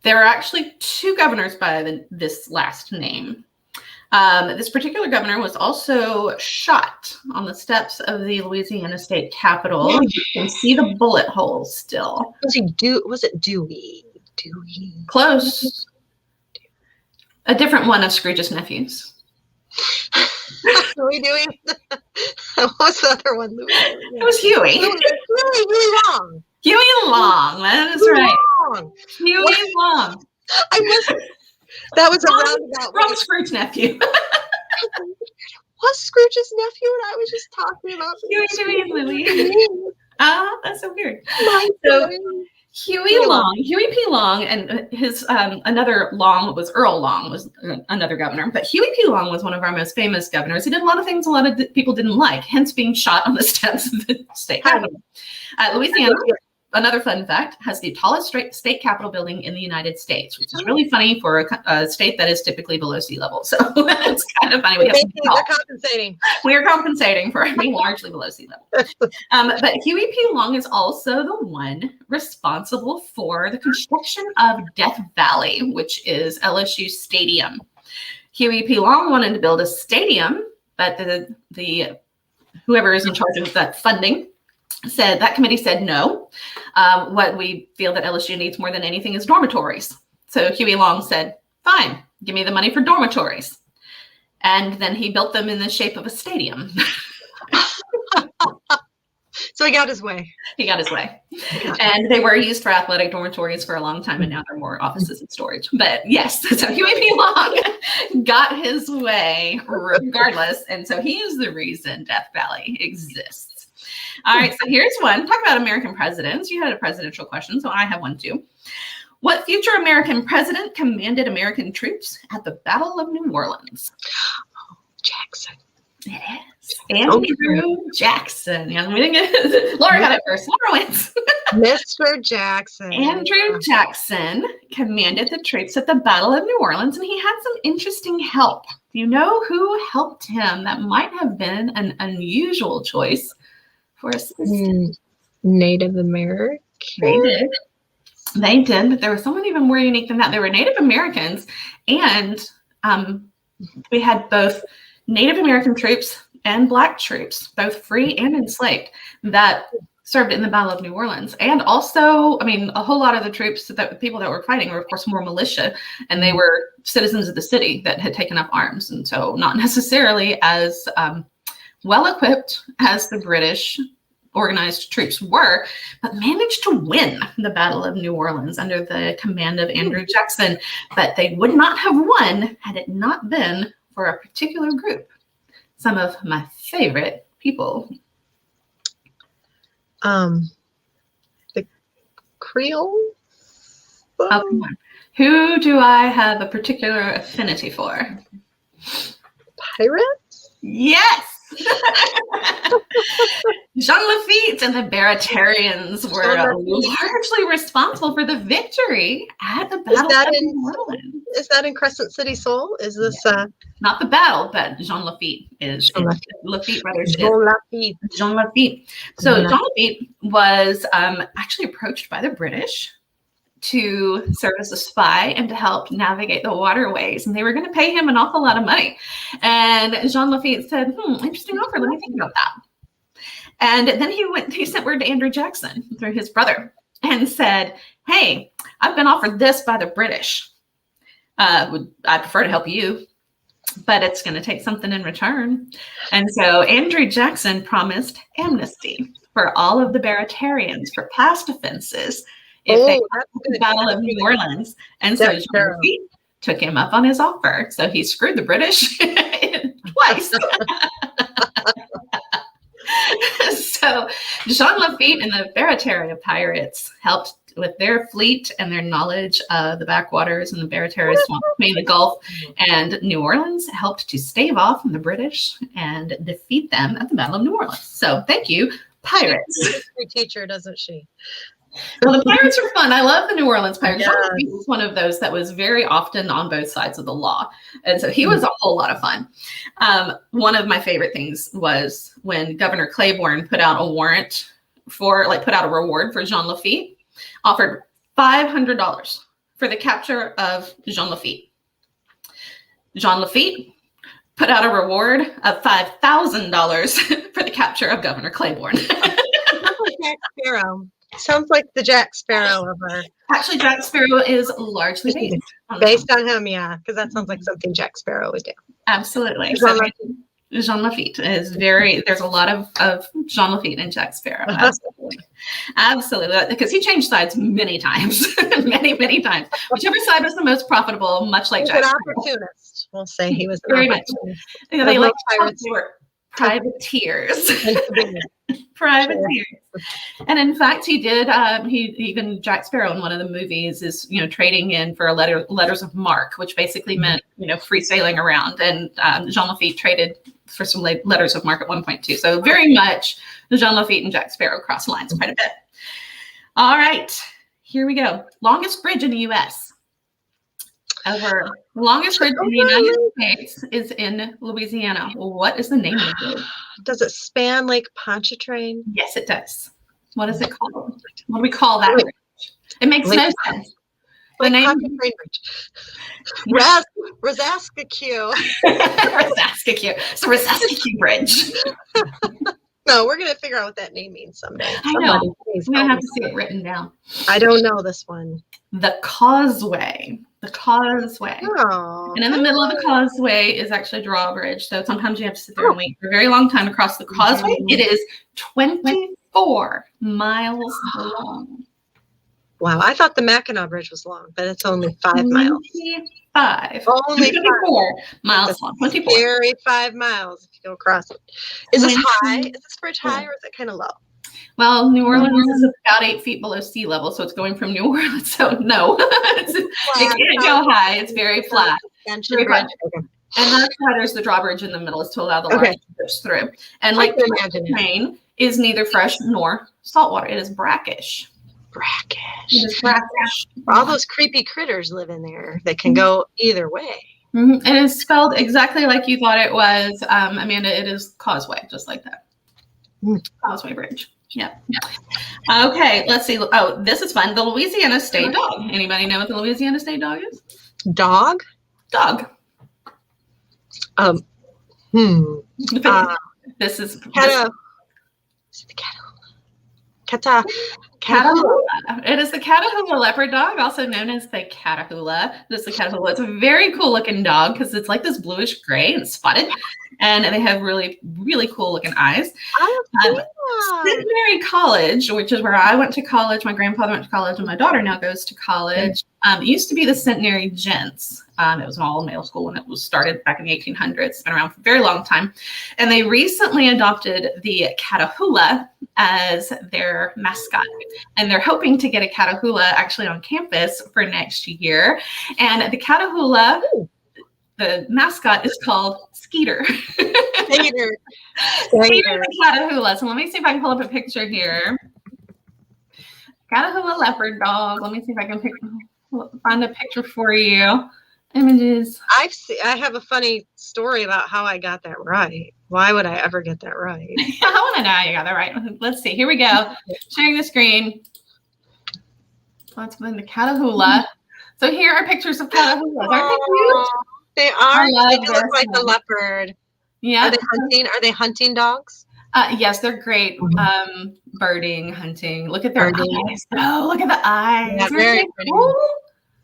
There are actually two governors by this last name. This particular governor was also shot on the steps of the Louisiana state capitol. Yeah. You can see the bullet holes still. Was it Dewey? Dewey. Close. A different one of Scrooge's nephews. Louis Dewey? What's the other one? Louis? It was Huey. Huey Long. Huey Long. That is right. Huey Long. I missed it. That was a roundabout. Wrong Scrooge's nephew. Was Scrooge's nephew, and I was just talking about Huey, Dewey, and Louie. That's so weird. Huey P. Long, and his another Long was Earl Long, was another governor. But Huey P. Long was one of our most famous governors. He did a lot of things a lot of people didn't like, hence being shot on the steps of the state capitol. Louisiana, another fun fact, has the tallest state capitol building in the United States, which is really funny for a state that is typically below sea level. So it's kind of funny. We're compensating for being largely below sea level. But Huey P. Long is also the one responsible for the construction of Death Valley, which is LSU Stadium. Huey P. Long wanted to build a stadium, but the whoever is in charge of that funding committee said no. What we feel that LSU needs more than anything is dormitories. So Huey Long said, fine, give me the money for dormitories. And then he built them in the shape of a stadium. So he got his way. And they were used for athletic dormitories for a long time, and now they're more offices and storage. But yes, so Huey P. Long got his way regardless. And so he is the reason Death Valley exists. All right, so here's one. Talk about American presidents. You had a presidential question, so I have one too. What future American president commanded American troops at the Battle of New Orleans? Oh, Jackson. It is. Andrew Jackson. Yeah, we didn't get Laura got it first. Laura wins. Mr. Jackson. Andrew Jackson commanded the troops at the Battle of New Orleans, and he had some interesting help. Do you know who helped him? That might have been an unusual choice for assistant. Native American. They did, but there was someone even more unique than that. They were Native Americans, and we had both Native American troops and Black troops, both free and enslaved, that served in the Battle of New Orleans. And also, I mean, a whole lot of the troops, the people that were fighting were, of course, more militia, and they were citizens of the city that had taken up arms, and so not necessarily as well-equipped as the British organized troops were, but managed to win the Battle of New Orleans under the command of Andrew Jackson. But they would not have won had it not been for a particular group. Some of my favorite people. Creole? Oh, come on. Who do I have a particular affinity for? Pirates? Yes. Jean Lafitte and the Baratarians were largely responsible for the victory at the Battle of New Orleans. Is that in Crescent City, Seoul? Is this not the battle, but Jean Lafitte is Lafitte brothers. Jean Lafitte. So Jean Lafitte was actually approached by the British to serve as a spy and to help navigate the waterways. And they were going to pay him an awful lot of money. And Jean Lafitte said, interesting offer. Let me think about that. And then he sent word to Andrew Jackson through his brother and said, hey, I've been offered this by the British. I prefer to help you, but it's going to take something in return. And so Andrew Jackson promised amnesty for all of the Baratarians for past offenses if they won the Battle of New Orleans. And so Jean Lafitte took him up on his offer. So he screwed the British twice. So Jean Lafitte and the Barataria pirates helped with their fleet and their knowledge of the backwaters and the Barataria swamp between the Gulf and New Orleans, helped to stave off from the British and defeat them at the Battle of New Orleans. So thank you, pirates. She's a history teacher, doesn't she? Well, the pirates are fun. I love the New Orleans pirates. Jean Lafitte was one of those that was very often on both sides of the law. And so he was a whole lot of fun. One of my favorite things was when Governor Claiborne put out a warrant put out a reward for Jean Lafitte, offered $500 for the capture of Jean Lafitte. Jean Lafitte put out a reward of $5,000 for the capture of Governor Claiborne. Jack Sparrow. Sounds like the Jack Sparrow of her. Actually, Jack Sparrow is largely based on him, yeah, because that sounds like something Jack Sparrow would do. Absolutely. Jean Lafitte is there's a lot of Jean Lafitte and Jack Sparrow. Absolutely. Because he changed sides many times, many times. Whichever side was the most profitable, much like Jack Sparrow. An opportunist. We'll say he was very much. They like pirates. They were privateers. Privateers. And in fact, he did. Even Jack Sparrow in one of the movies is, trading in for letters of marque, which basically meant, free sailing around. And Jean Lafitte traded for some letters of marque at one point too. So very much Jean Lafitte and Jack Sparrow cross lines quite a bit. All right, here we go. Longest bridge in the U.S. The longest bridge in the United States is in Louisiana. What is the name of it? Does it span Lake Pontchartrain? Yes, it does. What is it called? What do we call that bridge? It makes no sense. The name Pontchartrain Bridge. Rosaskakiew. Rosaskakiew. It's the Rosaskakiew Bridge. No, we're going to figure out what that name means someday. I know. We're going to have to see it written down. I don't know this one. The Causeway. The Causeway. Oh. And in the middle of the Causeway is actually a drawbridge. So sometimes you have to sit there and wait for a very long time to cross the Causeway. It is 24 miles long. Wow, I thought the Mackinac Bridge was long, but it's only 5 miles. 25. Only 24 miles long. 24. Scary 5 miles if you go across it. Is this high? Is this bridge high or is it kind of low? Well, New Orleans is about 8 feet below sea level, so it's going from New Orleans. So no, it can't go high. It's very flat. Very flat. And that's why there's the drawbridge in the middle, is to allow the water to push through. And Lake Pontchartrain is neither fresh nor saltwater. It is brackish. It is brackish. All those creepy critters live in there that can go either way. Mm-hmm. And it's spelled exactly like you thought it was, Amanda. It is Causeway, just like that. Causeway Bridge. Yeah. Okay, let's see. Oh, this is fun. The Louisiana State Dog. Anybody know what the Louisiana State Dog is? Dog. This is Catahoula. It is the Catahoula leopard dog, also known as the Catahoula. This is the Catahoula. It's a very cool looking dog because it's like this bluish gray and spotted. and they have really, really cool looking eyes. I Centenary College, which is where I went to college, my grandfather went to college, and my daughter now goes to college. It used to be the Centenary Gents. It was an all-male school when it was started back in the 1800s. It's been around for a very long time. And they recently adopted the Catahoula as their mascot. And they're hoping to get a Catahoula actually on campus for next year. And the Catahoula, the mascot is called Skeeter. Skeeter. The Catahoula. So let me see if I can pull up a picture here. Catahoula leopard dog. Let me see if I can find a picture for you. Images. I have a funny story about how I got that right. Why would I ever get that right? I want to know how you got that right. Let's see. Here we go. Sharing the screen. Let's put in the Catahoula. So here are pictures of Catahoulas. Aren't they cute? They are. They look like a leopard. Yeah. Are they hunting dogs? Yes, they're great. Birding, hunting. Look at their eyes. Oh, look at the eyes. Yeah, very pretty. Cool?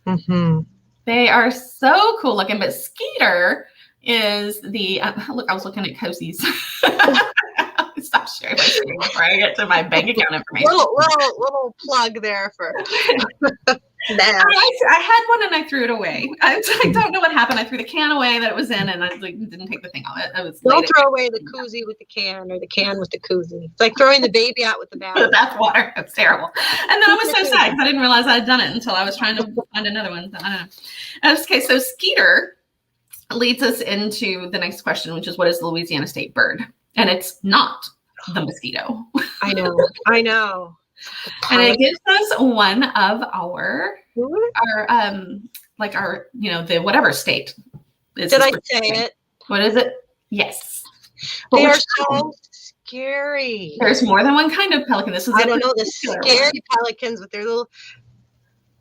Mm-hmm. They are so cool looking. But Skeeter is the look. I was looking at Cozy's. Stop sharing my screen before I get to my bank account information. Little plug there for. I had one and I threw it away. I don't know what happened. I threw the can away that it was in, and I didn't take the thing off. Don't throw away the koozie with the can, or the can with the koozie. It's like throwing the baby out with the bath. That's water. That's terrible. And then I was so sad because I didn't realize I had done it until I was trying to find another one. I don't know. Okay, so Skeeter leads us into the next question, which is, what is the Louisiana state bird? And it's not the mosquito. I know. And it gives us one of our the whatever state. Did I say it? What is it? Yes. They are so scary. There's more than one kind of pelican. This is I don't know the scary pelicans with their little.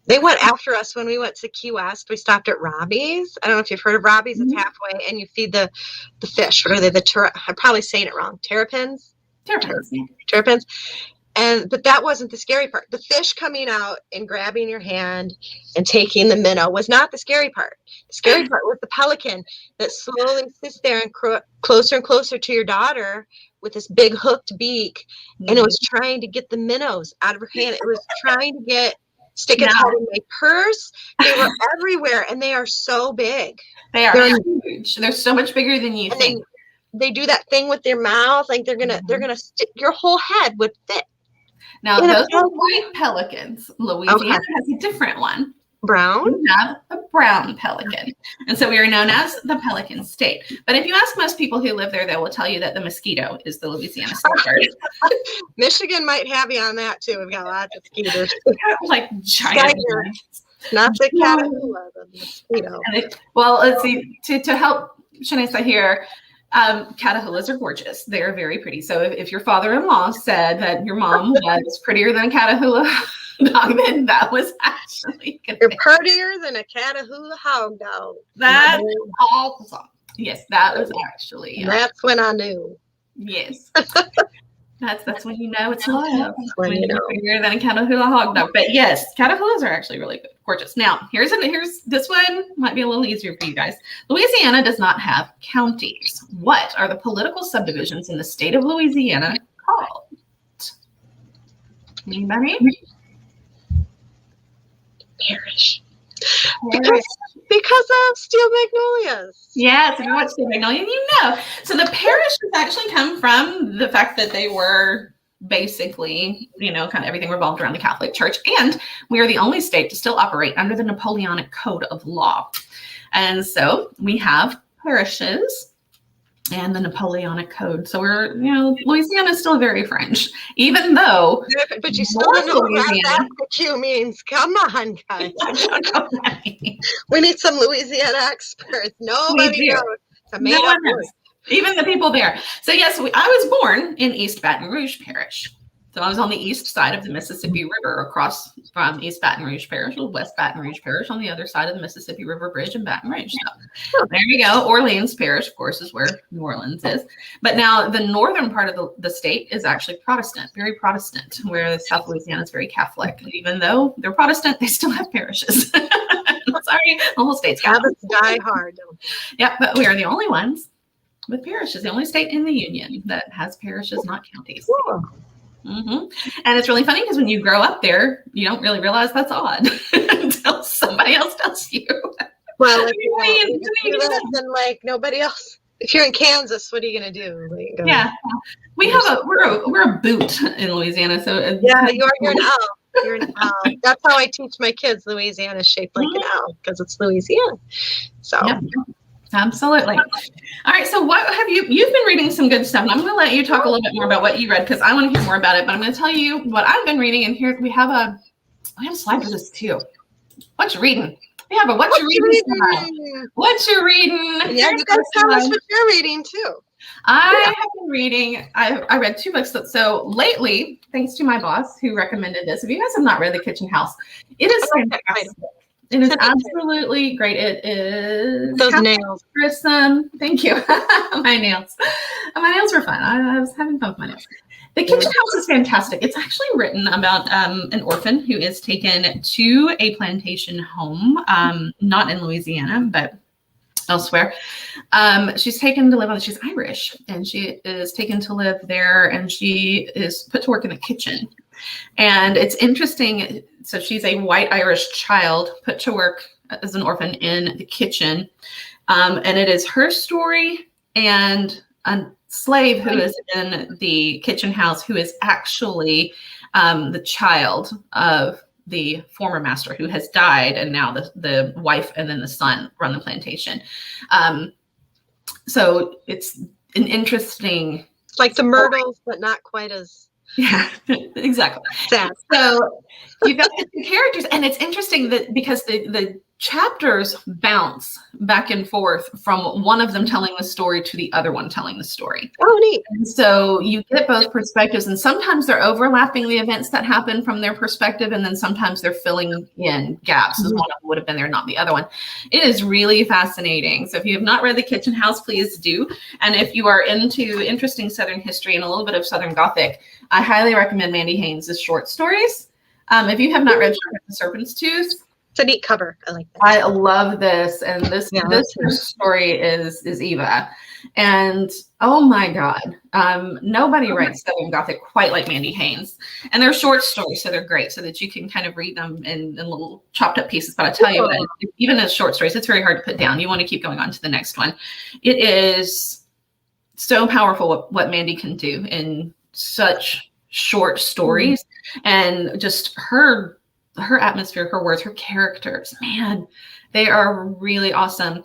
They went after us when we went to Key West. We stopped at Robbie's. I don't know if you've heard of Robbie's. It's halfway, and you feed the fish. What are they? I'm probably saying it wrong. Terrapins. Terrapins. But that wasn't the scary part. The fish coming out and grabbing your hand and taking the minnow was not the scary part. The scary part was the pelican that slowly sits there and closer and closer to your daughter with this big hooked beak, and it was trying to get the minnows out of her hand. It was trying to stick its head in my purse. They were everywhere, and they are so big. They're huge. They're so much bigger than you think. They do that thing with their mouth, like they're gonna stick your whole head would fit. Now those are white pelicans. Louisiana has a different one. Brown? We have a brown pelican. And so we are known as the Pelican State. But if you ask most people who live there, they will tell you that the mosquito is the Louisiana state bird. Michigan might have you on that too. We've got lots of skeeters. Like giant. Not the Catahoula, the mosquito. Well, let's see. To help Shanessa here, Catahoulas are gorgeous. They are very pretty. So if your father-in-law said that your mom was prettier than a Catahoula dog, then that was actually good. You're prettier than a Catahoula hog dog. That's awesome. Yes, that was actually. That's when I knew. Yes. That's when you know it's love. When you're prettier than a Catahoula hog dog. But yes, Catahoulas are actually really good. Gorgeous. Now, here's this one might be a little easier for you guys. Louisiana does not have counties. What are the political subdivisions in the state of Louisiana called? Anybody? Parish. Because of Steel Magnolias. Yes, if you watch Steel Magnolias, you know. So the parish has actually come from the fact that they were basically, kind of everything revolved around the Catholic Church. And we are the only state to still operate under the Napoleonic Code of Law. And so we have parishes and the Napoleonic Code. So we're, Louisiana is still very French, even though. But you still don't know what that Q means. Come on, guys. I don't know what we need some Louisiana experts. Nobody knows. No one knows. Even the people there. So yes, I was born in East Baton Rouge Parish. So I was on the east side of the Mississippi River, across from East Baton Rouge Parish, or West Baton Rouge Parish, on the other side of the Mississippi River Bridge in Baton Rouge. So there you go. Orleans Parish, of course, is where New Orleans is. But now the northern part of the state is actually Protestant, very Protestant, where South Louisiana is very Catholic. And even though they're Protestant, they still have parishes. Sorry, the whole state's Catholic. Die hard. Yeah, but we are the only ones with parishes. The only state in the union that has parishes, not counties. Cool. And it's really funny because when you grow up there, you don't really realize that's odd until somebody else tells you. Well, if you do that, then like nobody else. If you're in Kansas, what are you gonna do? Like, Yeah, we're a boot in Louisiana, so yeah, you're an owl. You're an owl. That's how I teach my kids. Louisiana is shaped like an owl because it's Louisiana. So. Yep. Absolutely. All right. So what have you've been reading some good stuff, and I'm going to let you talk a little bit more about what you read because I want to hear more about it. But I'm going to tell you what I've been reading, and here we have a slide for this too. What you reading? We have a what you reading? What you reading? Yeah, you guys tell us what you're reading too. I have been reading. I read 2 books. So lately, thanks to my boss who recommended this. If you guys have not read The Kitchen House, it is fantastic. It is absolutely great. It is those nails. Grissom. Thank you. My nails. My nails were fun. I was having fun with my nails. The Kitchen House is fantastic. It's actually written about an orphan who is taken to a plantation home, not in Louisiana, but elsewhere. She's taken to live she's Irish, and she is taken to live there, and she is put to work in the kitchen. And it's interesting. So she's a white Irish child put to work as an orphan in the kitchen. And it is her story and a slave who is in the kitchen house who is actually the child of the former master who has died. And now the wife and then the son run the plantation. So it's an interesting. Like the Myrtles, but not quite as. Yeah, exactly. Sad. So you've got the 2 characters, and it's interesting that because the chapters bounce back and forth from one of them telling the story to the other one telling the story. Oh, neat. And so you get both perspectives, and sometimes they're overlapping the events that happen from their perspective, and then sometimes they're filling in gaps. As one of them would have been there, not the other one. It is really fascinating. So if you have not read The Kitchen House, please do. And if you are into interesting Southern history and a little bit of Southern Gothic, I highly recommend Mandy Haynes' short stories. If you have not read The Serpent's Tooth, it's a neat cover. I like that. I love this, and this story is Eva, and oh my God, nobody writes Southern Gothic quite like Mandy Haynes, and they're short stories, so they're great, so that you can kind of read them in little chopped up pieces. But I tell you what, even as short stories, it's very hard to put down. You want to keep going on to the next one. It is so powerful what Mandy can do in such short stories, and just her atmosphere, her words, her characters, man, they are really awesome.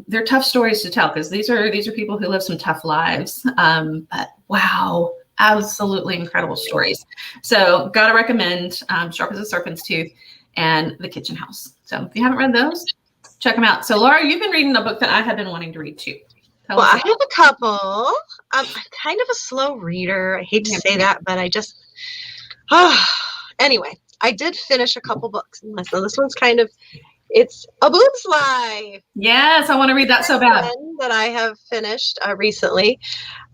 They're tough stories to tell because these are people who live some tough lives. But wow, absolutely incredible stories. So gotta recommend Sharp as a Serpent's Tooth and The Kitchen House. So if you haven't read those, check them out. So Laura, you've been reading a book that I have been wanting to read too. Well, I have a couple. I'm kind of a slow reader. I hate to say that, but I just, anyway, I did finish a couple books. So this one's it's A Boob's Life. Yes, I want to read that so bad. That I have finished recently.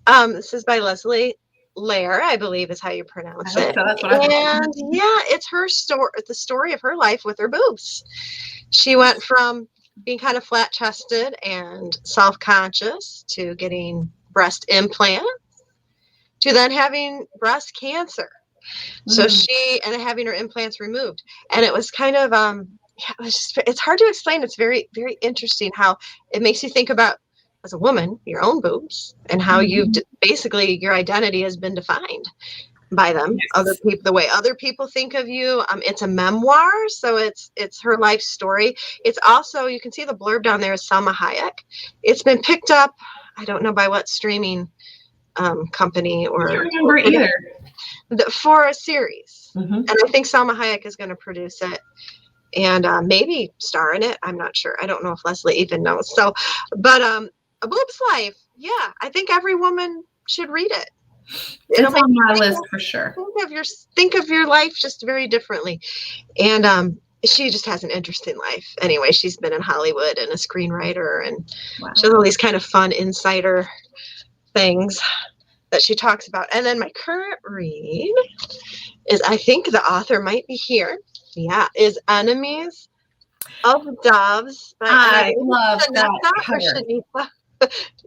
This is by Leslie Lair, I believe is how you pronounce it. So that's what I and yeah, it's her story, the story of her life with her boobs. She went from being kind of flat-chested and self-conscious to getting breast implants to then having breast cancer. So and having her implants removed. And it was kind of, it's hard to explain. It's very, very interesting how it makes you think about, as a woman, your own boobs and how basically your identity has been defined by them. Yes. Other people, the way other people think of you. It's a memoir, so it's her life story. It's also, you can see the blurb down there is Salma Hayek. It's been picked up, I don't know by what streaming company or. I don't remember either. For a series, and I think Salma Hayek is going to produce it and maybe star in it. I'm not sure. I don't know if Leslie even knows. So, but A Boob's Life, yeah, I think every woman should read it. It's on my list for sure. Think of your life just very differently, and she just has an interesting life. Anyway, she's been in Hollywood and a screenwriter, and she has all these kind of fun insider things that she talks about. And then my current read is, I think the author might be here. Yeah, is Enemies of Doves. I love that cover.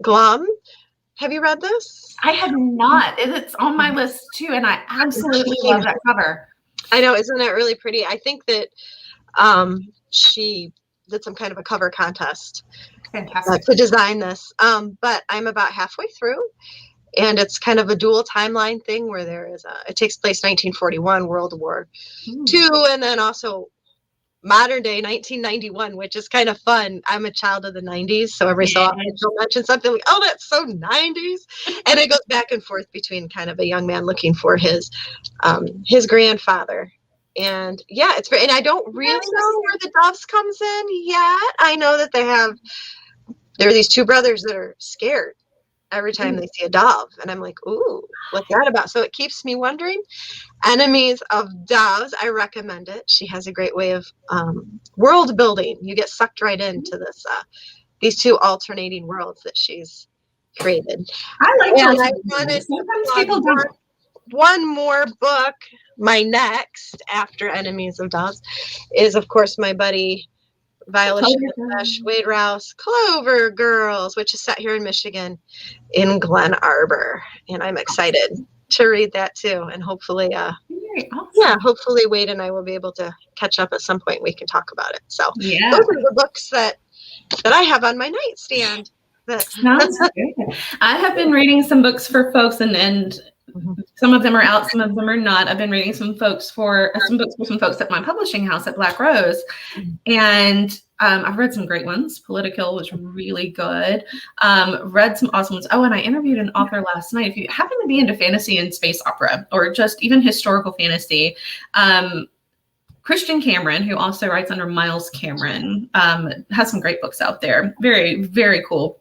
Glum. Have you read this? I have not. It's on my list too, and I absolutely love that cover. I know, isn't it really pretty? I think that she did some kind of a cover contest to design this. But I'm about halfway through, and it's kind of a dual timeline thing where it takes place 1941, World War II, and then also modern day 1991, which is kind of fun. I'm a child of the 90s, so every so often she'll mention something like, oh, that's so 90s. And it goes back and forth between kind of a young man looking for his grandfather. And yeah, it's very, and I don't really know where the Doves comes in yet. I know that there are these two brothers that are scared every time they see a dove. And I'm like, ooh, what's that about? So it keeps me wondering. Enemies of Doves, I recommend it. She has a great way of world building. You get sucked right into these two alternating worlds that she's created. I like and I wanted sometimes people don't. One more book. My next after Enemies of Doves is, of course, my buddy Violet Wade Rouse, Clover Girls, which is set here in Michigan in Glen Arbor. And I'm excited to read that too. And hopefully, hopefully Wade and I will be able to catch up at some point. We can talk about it. So those are the books that I have on my nightstand. Sounds good. I have been reading some books for folks, and some of them are out, some of them are not. I've been reading some books for some folks at my publishing house at Black Rose, and I've read some great ones. Political was really good. Read some awesome ones. Oh, and I interviewed an author last night. If you happen to be into fantasy and space opera, or just even historical fantasy, Christian Cameron, who also writes under Miles Cameron, has some great books out there. Very, very cool.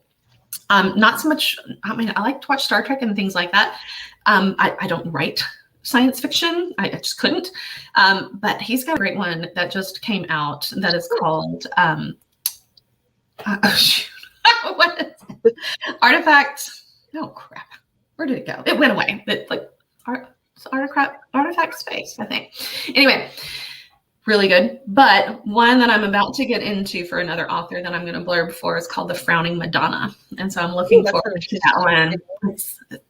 Not so much, I mean, I like to watch Star Trek and things like that. I don't write science fiction. I just couldn't. But he's got a great one that just came out that is called, what is it? Artifact. Oh, crap. Where did it go? It went away. Artifact Space, I think. Anyway. Really good. But one that I'm about to get into for another author that I'm going to blurb for is called The Frowning Madonna. And so I'm looking forward to that one.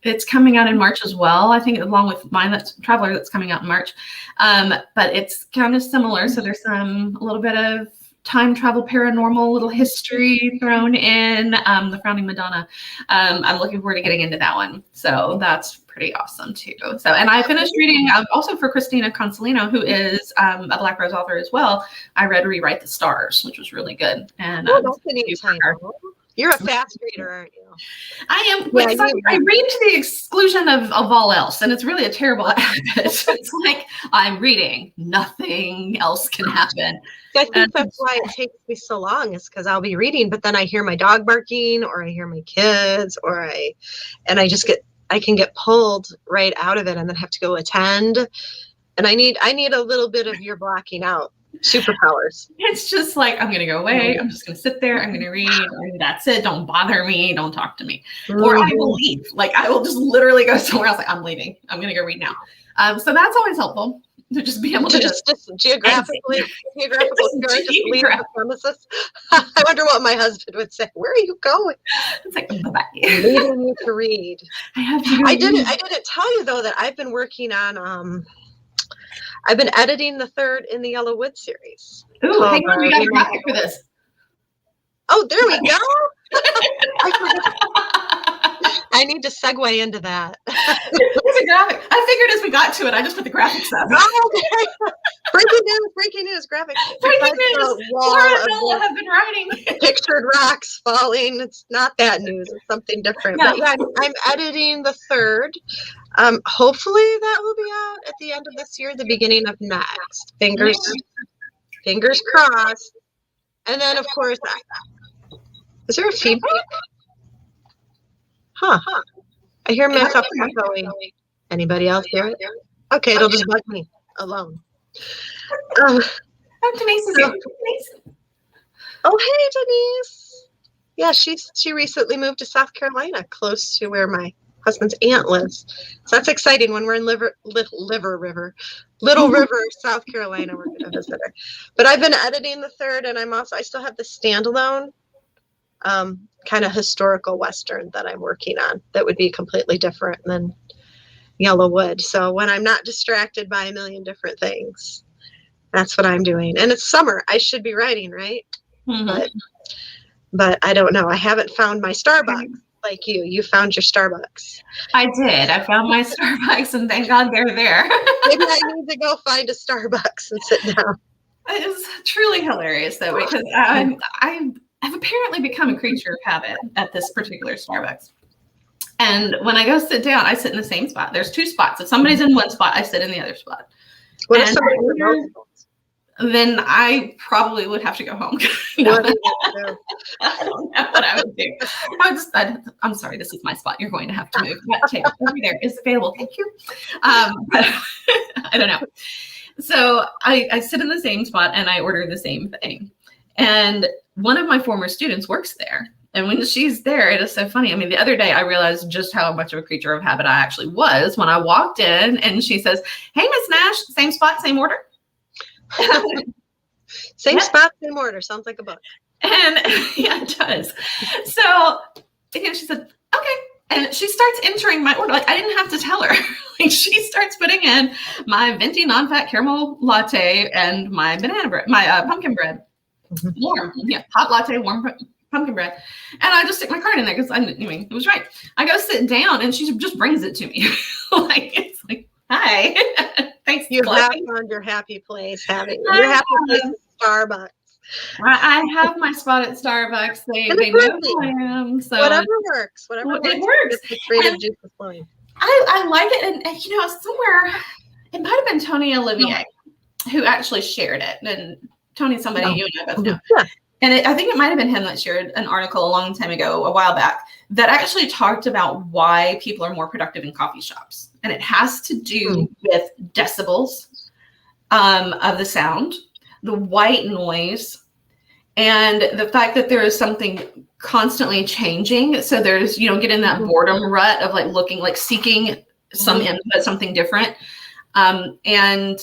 It's coming out in March as well. I think along with mine, that's Traveler, that's coming out in March. But it's kind of similar. So there's a little bit of time travel, paranormal, little history thrown in. The Frowning Madonna. I'm looking forward to getting into that one. So that's pretty awesome too. So, and I finished reading also for Christina Consolino, who is a Black Rose author as well. I read Rewrite the Stars, which was really good. And that's a neat title. You're a fast reader, aren't you? I am. I read to the exclusion of all else, and it's really a terrible habit. It's like I'm reading, nothing else can happen. I think that's why it takes me so long, is because I'll be reading, but then I hear my dog barking, or I hear my kids, I can get pulled right out of it and then have to go attend. And I need a little bit of your blocking out superpowers. It's just like, I'm going to go away. I'm just going to sit there. I'm going to read. And that's it. Don't bother me. Don't talk to me. Or I will leave. Like I will just literally go somewhere else. Like I'm leaving. I'm going to go read now. So that's always helpful to just be able to just geographically leave the premises. I wonder what my husband would say. Where are you going? It's like, bye-bye. Leaving you to read. I didn't tell you though that I've been working on I've been editing the third in the Yellow Wood series. Ooh, hang on, we got a graphic for this. Oh, there we go. I need to segue into that. It's a graphic. I figured as we got to it, I just put the graphics up. Oh, okay. Breaking news, graphics. Breaking news. Laura and Nola have been writing. Pictured rocks falling. It's not that news. It's something different. No. But yeah, I'm editing the third. Hopefully that will be out at the end of this year, the beginning of next. Fingers crossed. And then, of course, is there a feedback? Huh. I hear myself echoing. Anybody else hear it? Okay, it'll just bug me alone. Denise is here. Oh, hey, Denise. Yeah, she recently moved to South Carolina, close to where my husband's aunt lives. So that's exciting. When we're in Little River, South Carolina, we're going to visit her. But I've been editing the third, and I still have the standalone. kind of historical Western that I'm working on that would be completely different than Yellow Wood. So when I'm not distracted by a million different things, that's what I'm doing. And it's summer. I should be writing, right? Mhm. But I don't know. I haven't found my Starbucks like you. You found your Starbucks. I did. I found my Starbucks, and thank God they're there. Maybe I need to go find a Starbucks and sit down. It is truly hilarious, though, because I have apparently become a creature of habit at this particular Starbucks. And when I go sit down, I sit in the same spot. There's 2 spots. If somebody's in one spot, I sit in the other spot. What if And somebody then I probably would have to go home. What do you do? I don't know what I would do. I'm sorry, this is my spot. You're going to have to move. That table over there is available. Thank you. But I don't know. So I sit in the same spot and I order the same thing. And one of my former students works there. And when she's there, it is so funny. I mean, the other day I realized just how much of a creature of habit I actually was when I walked in and she says, "Hey, Miss Nash, same spot, same order." Same spot, same order. Sounds like a book. And yeah, it does. So again, she said, "Okay." And she starts entering my order. Like, I didn't have to tell her. Like, she starts putting in my venti non-fat caramel latte and my banana bread, my pumpkin bread. Warm. Yeah, hot latte, warm pumpkin bread. And I just stick my card in there because I mean, it was right. I go sit down and she just brings it to me. Like, it's like, "Hi." Thanks. You have found your happy place, haven't you? Your happy place is Starbucks. I have my spot at Starbucks. They know who I am. So whatever works. Whatever it works. The creative juice is flowing. I like it. And, you know, somewhere, it might have been Tony Olivier who actually shared it. And Tony's somebody you and I both know. Yeah. And I think it might have been him that shared an article a long time ago, a while back, that actually talked about why people are more productive in coffee shops. And it has to do with decibels of the sound, the white noise, and the fact that there is something constantly changing. So there's, you know, get in that boredom rut of like looking, like seeking some input, something different. And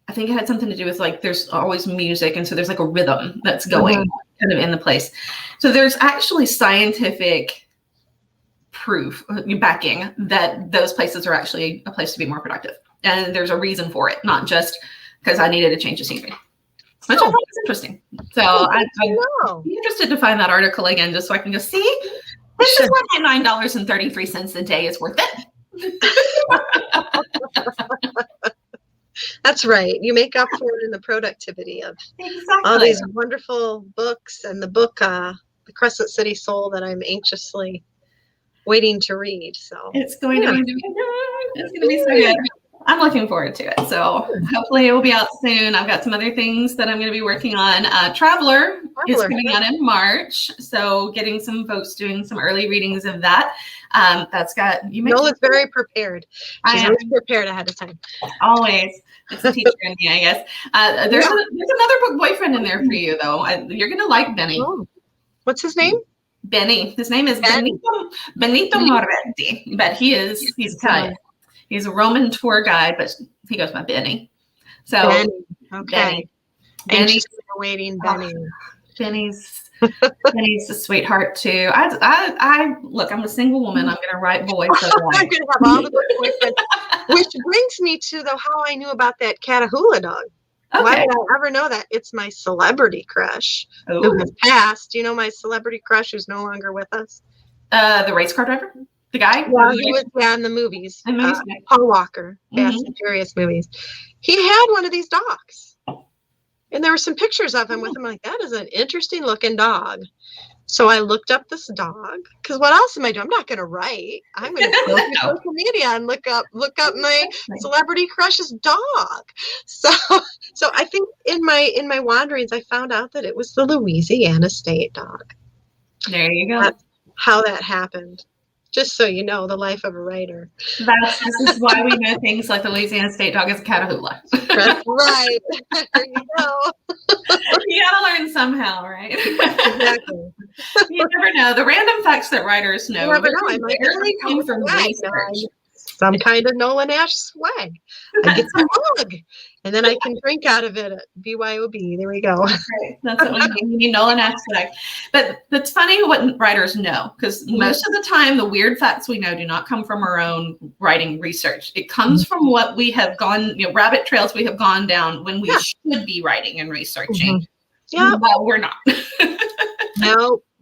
I think it had something to do with like, there's always music. And so there's like a rhythm that's going kind of in the place. So there's actually scientific proof backing that those places are actually a place to be more productive. And there's a reason for it, not just because I needed to change the scenery. Which I thought was interesting. So I'm interested to find that article again, just so I can just see. This is why my $9.33 a day is worth it. That's right. You make up for it in the productivity of all these wonderful books and the book, The Crescent City Soul, that I'm anxiously waiting to read. So it's going to be it's going to be so good. I'm looking forward to it. So hopefully it will be out soon. I've got some other things that I'm going to be working on. Traveler is coming out in March. So getting some folks doing some early readings of that. That's got you. Nola's very prepared. She's always prepared ahead of time. Always. It's a teacher in me, I guess. There's another book boyfriend in there for you, though. You're going to like Benny. Oh. What's his name? Benny. His name is Benito Moretti, but he's Italian. He's a Roman tour guide, but he goes by Benny. So Benny. Okay. Benny's waiting. Benny. Benny's a sweetheart too. I look. I'm a single woman. I'm going to write boys. I'm going to have all the boyfriends. Which brings me to how I knew about that Catahoula dog. Okay. Why did I ever know that? It's my celebrity crush who has passed. You know my celebrity crush who's no longer with us? The race car driver? The guy? Yeah, he was in the movies. Paul Walker, Fast and Furious movies. He had one of these dogs. And there were some pictures of him with him. Like, that is an interesting looking dog. So I looked up this dog, because what else am I doing? I'm not going to write. I'm going to go to social media and look up my celebrity crush's dog. So I think in my wanderings, I found out that it was the Louisiana State dog. There you go. That's how that happened. Just so you know, the life of a writer. This is why we know things like the Louisiana State dog is Catahoula. That's right. There you go. You gotta learn somehow, right? Exactly. You never know. The random facts that writers know rarely come from research. some kind of Nola Nash swag. I get some mug, and then I can drink out of it at BYOB. There we go. Right. That's what we need. We need Nola and swag. But that's funny what writers know, because most of the time the weird facts we know do not come from our own writing research. It comes from what we have gone, rabbit trails we have gone down when we should be writing and researching. Yeah, well, we're not.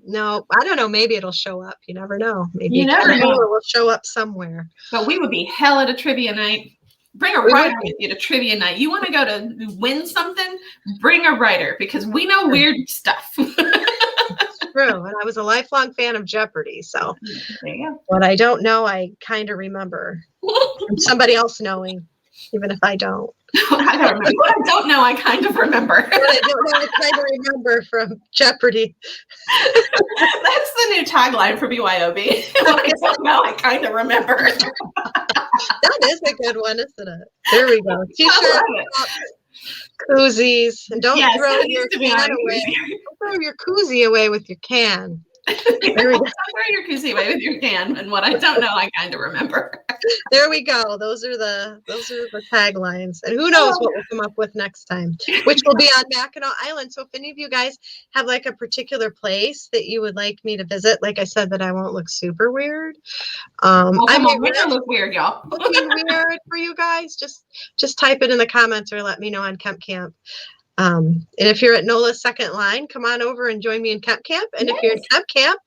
No, I don't know. Maybe it'll show up. You never know. Maybe you never know. It will show up somewhere. But we would be hell at a trivia night. Bring a writer with you to trivia night. You want to go to win something? Bring a writer, because we know weird stuff. It's true. And I was a lifelong fan of Jeopardy. So what I don't know, I kind of remember from somebody else knowing, even if I don't. I don't remember. What I don't know, I kind of remember. What I don't know, I kind of remember from Jeopardy. That's the new tagline for BYOB. What I don't know, I kind of remember. That is a good one, isn't it? There we go. T-shirt, koozies, and don't throw your can away. Don't throw your koozie away with your can. There we go. Throw your koozie away with your can, and what I don't know, I kind of remember. There we go. Those are the taglines, and who knows what we'll come up with next time, which will be on Mackinac Island. So if any of you guys have like a particular place that you would like me to visit, like I said, that I won't look super weird. We're gonna look weird, y'all. Looking weird for you guys, just type it in the comments or let me know on Kemp Camp. And if you're at Nola's second line, come on over and join me in Kemp Camp. And if you're in Kemp Camp,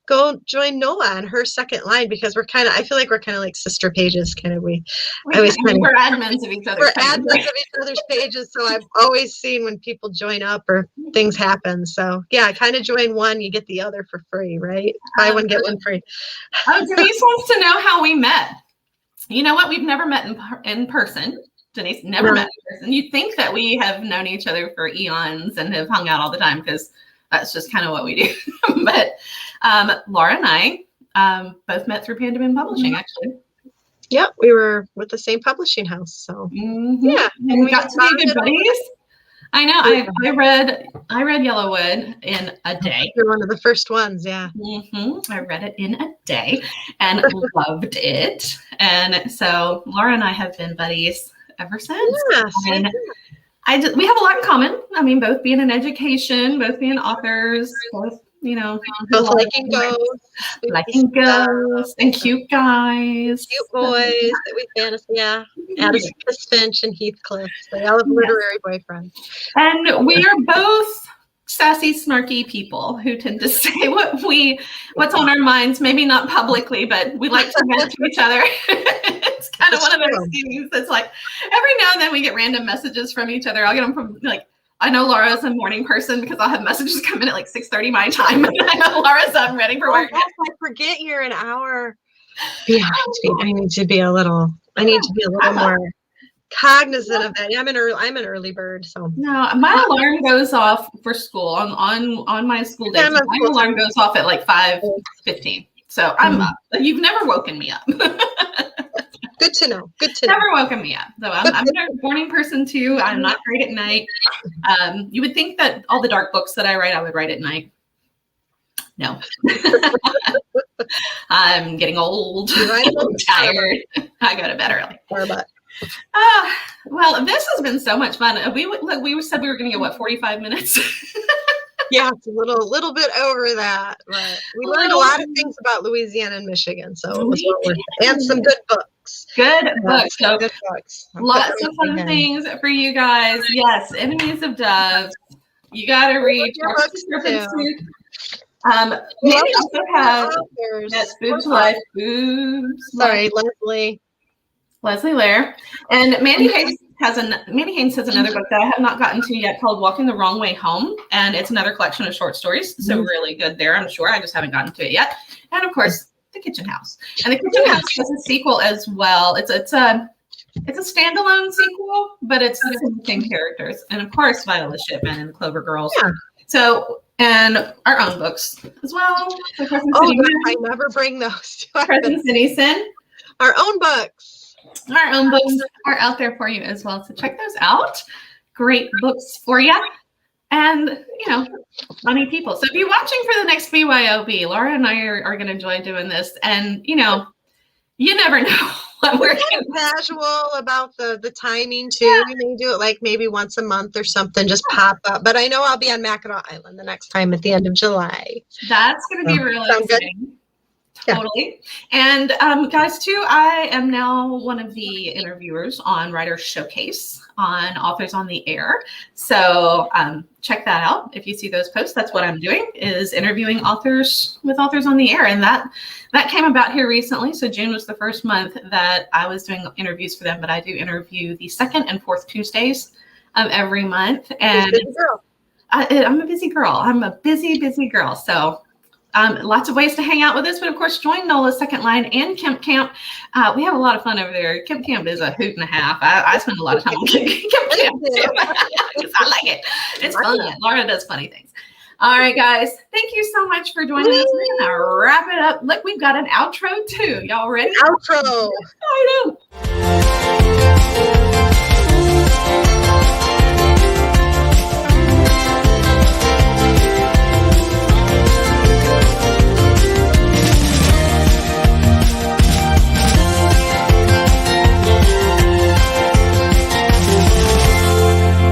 go join Nola on her second line, because I feel like we're kind of like sister pages, kind of. We're admins of each other's We're admins of each other's pages, so I've always seen when people join up or things happen. So yeah, kind of join one, you get the other for free, right? Buy one, get one free. Denise wants to know how we met. You know what? We've never met in person. Denise never met in person. You'd think that we have known each other for eons and have hung out all the time, because that's just kind of what we do. But Laura and I both met through Pandemon Publishing, actually. Yep, we were with the same publishing house. So yeah, and we got to be good buddies. I know. I read Yellowwood in a day. You're one of the first ones, yeah. I read it in a day and loved it. And so Laura and I have been buddies ever since. Yeah, and we have a lot in common. I mean, both being in education, both being authors, both both liking ghosts, and cute guys, cute boys that we fantasy. Yeah, Addison Finch and Heathcliff. They all have literary boyfriends, and we are both sassy, snarky people who tend to say what's on our minds. Maybe not publicly, but we like to vent to each other. It's kind of one of those things that's like every now and then we get random messages from each other. I'll get them from I know Laura's a morning person because I'll have messages come in at 6:30 my time. And I know Laura's up ready for work. I forget you're an hour behind me. I need to be a little more cognizant of that. I'm an early bird, so no, my alarm goes off for school on my school days. My alarm goes off at 5:15. So I'm up. You've never woken me up. Good to know. Never woken me up. So I'm a morning person too. I'm not great at night. You would think that all the dark books that I write, I would write at night. No. I'm getting old. I'm tired. I go to bed early. Well, this has been so much fun. We said we were going to get 45 minutes. Yeah, it's a little bit over that. But we learned a lot of things about Louisiana and Michigan, so it was well worth it. And some good books. Good books. So good books. Lots of fun things for you guys. Yes, Enemies of Doves. You got to read. Maybe also have Boobs Life. Boobs. Sorry, Leslie Lair. And Mandy Haynes has another book that I have not gotten to yet called Walking the Wrong Way Home. And it's another collection of short stories. So really good there, I'm sure. I just haven't gotten to it yet. And of course, The Kitchen House. And The Kitchen House has a sequel as well. It's a standalone sequel, but it's the same characters. And of course, Viola Shipman and the Clover Girls. Yeah. So, and our own books as well. So I never bring those. Crescent City Sin. Our own books. Our own books are out there for you as well. So check those out. Great books for you. And, funny people. So be watching for the next BYOB. Laura and I are going to enjoy doing this. And, you never know I'm working. Casual about the timing too. We may do it like maybe once a month or something, just pop up. But I know I'll be on Mackinac Island the next time at the end of July. That's going to be really Sound good? exciting. Totally. And guys, too, I am now one of the interviewers on Writer's Showcase on Authors on the Air. So check that out. If you see those posts, that's what I'm doing, is interviewing authors with Authors on the Air. And that came about here recently. So June was the first month that I was doing interviews for them, but I do interview the second and fourth Tuesdays of every month. And I'm a busy girl. I'm a busy girl. So lots of ways to hang out with us, but of course, join Nola's Second Line and Kemp Camp. We have a lot of fun over there. Kemp Camp is a hoot and a half. I spend a lot of time on Kemp Camp too. I like it. It's fun. Laura does funny things. All right, guys. Thank you so much for joining us. We're going to wrap it up. Look, we've got an outro too. Y'all ready? Outro. I know.